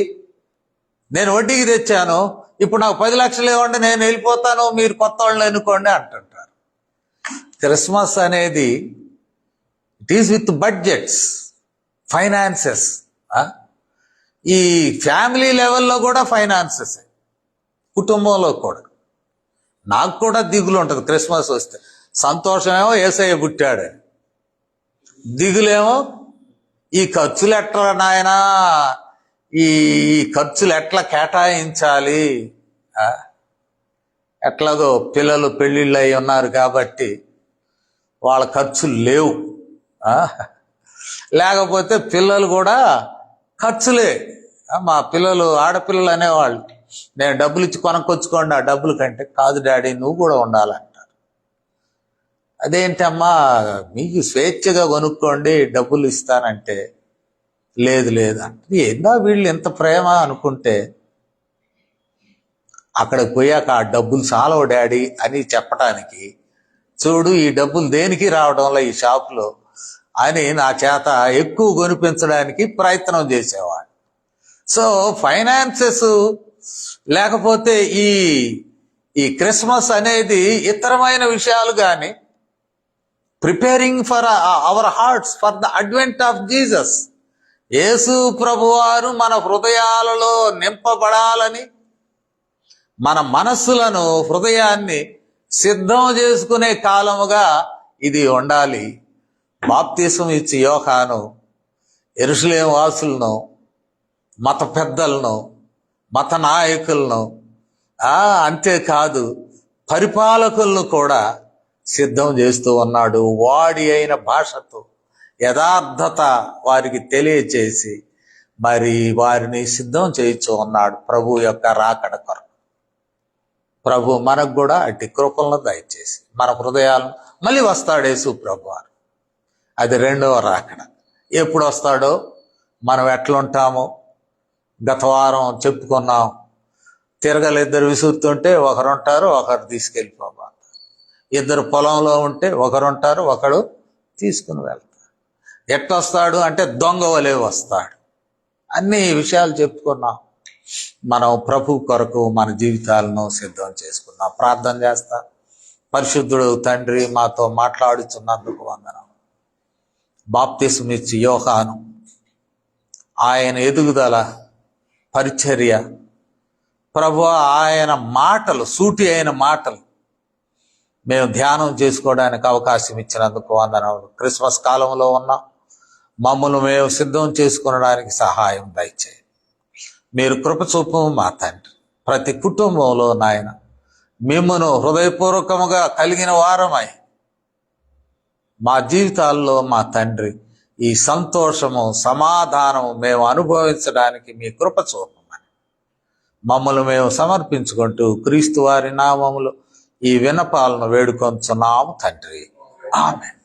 నేను వడ్డీకి తెచ్చాను, ఇప్పుడు నాకు 10 లక్షలు ఇవ్వండి, నేను వెళ్ళిపోతాను, మీరు కొత్త వాళ్ళని ఎన్నుకోండి అంటుంటారు. క్రిస్మస్ అనేది it is with budgets, finances. ఈ ఫ్యామిలీ లెవెల్లో కూడా ఫైనాన్సెస్, కుటుంబంలో కూడా. నాకు కూడా దిగులు ఉంటుంది క్రిస్మస్ వస్తే. సంతోషమేమో యేసయ్య పుట్టాడు, దిగులేమో ఈ ఖర్చులు ఎట్లా నాయనా, ఈ ఖర్చులు ఎట్లా కేటాయించాలి. ఎట్లాగో పిల్లలు పెళ్ళిళ్ళు అయి ఉన్నారు కాబట్టి వాళ్ళ ఖర్చులు లేవు, లేకపోతే పిల్లలు కూడా ఖర్చులే. మా పిల్లలు ఆడపిల్లలు అనేవాళ్ళు, నేను డబ్బులు ఇచ్చి కొనుక్కొచ్చుకోండి, ఆ డబ్బుల కంటే కాదు డాడీ నువ్వు కూడా ఉండాలంటారు. అదేంటమ్మా మీకు స్వేచ్ఛగా కొనుక్కోండి డబ్బులు ఇస్తానంటే లేదు లేదు అంటే ఏందా వీళ్ళు ఎంత ప్రేమ అనుకుంటే, అక్కడికి పోయాక ఆ డబ్బులు చాలవు డాడీ అని చెప్పటానికి, చూడు ఈ డబ్బులు దేనికి రావడంలో ఈ షాపులో అని నా చేత ఎక్కువ కొనిపించడానికి ప్రయత్నం చేసేవాడు. సో ఫైనాన్సెస్ లేకపోతే ఈ క్రిస్మస్ అనేది ఇతరమైన విషయాలు కానీ preparing for our hearts for the advent of Jesus. Yesu ప్రభువారు మన హృదయాలలో నింపబడాలని, మన మనస్సులను హృదయాన్ని సిద్ధం చేసుకునే కాలముగా ఇది ఉండాలి. బాప్తిసం ఇచ్చి యోహాను యెరూషలేము వాసులను, మత పెద్దలను, మత నాయకులను, అంతేకాదు పరిపాలకులను కూడా సిద్ధం చేస్తూ ఉన్నాడు. వాడి అయిన భాషతో యథార్థత వారికి తెలియచేసి మరి వారిని సిద్ధం చేయించు ఉన్నాడు ప్రభు యొక్క రాకడ కొరకు. ప్రభు మనకు కూడా అట్టి కృపలను దయచేసి మన హృదయాలను మళ్ళీ వస్తాడు యేసు ప్రభు వారు. అది రెండవ రాకడ. ఎప్పుడు వస్తాడో మనం ఎట్లుంటామో గత వారం చెప్పుకున్నాం. తిరగలు ఇద్దరు విసురుతుంటే ఒకరుంటారు, ఒకరు తీసుకెళ్ళిపోవాలి. ఇద్దరు పొలంలో ఉంటే ఒకరుంటారు, ఒకడు తీసుకుని వెళ్తారు. ఎట్లొస్తాడు అంటే దొంగ వలె వస్తాడు. అన్ని విషయాలు చెప్పుకున్నాం. మనం ప్రభు కొరకు మన జీవితాలను సిద్ధం చేసుకుందాం. ప్రార్థన చేస్తా. పరిశుద్ధుడు తండ్రి, మాతో మాట్లాడుతున్నందుకు వందనం. బాప్తిస్మిచ్చి యోహాను ఆయన ఎదుగుదల, పరిచర్య, ప్రభు ఆయన మాటలు, సూటి అయిన మాటలు మేము ధ్యానం చేసుకోవడానికి అవకాశం ఇచ్చినందుకు వందనాలు. క్రిస్మస్ కాలంలో ఉన్న మమ్మల్ని మేము సిద్ధం చేసుకునడానికి సహాయం దయచేయండి. మీరు కృపచూపు మా తండ్రి. ప్రతి కుటుంబంలో నాయన మిమ్మను హృదయపూర్వకముగా కలిగిన వారమై మా జీవితాల్లో మా తండ్రి ఈ సంతోషము, సమాధానము మేము అనుభవించడానికి మీ కృపచూపమని మమ్మల్ని మేము సమర్పించుకుంటూ క్రీస్తు వారి నామములో ఈ విన్నపాలను వేడుకొంచున్నాము తండ్రి. ఆమేన్.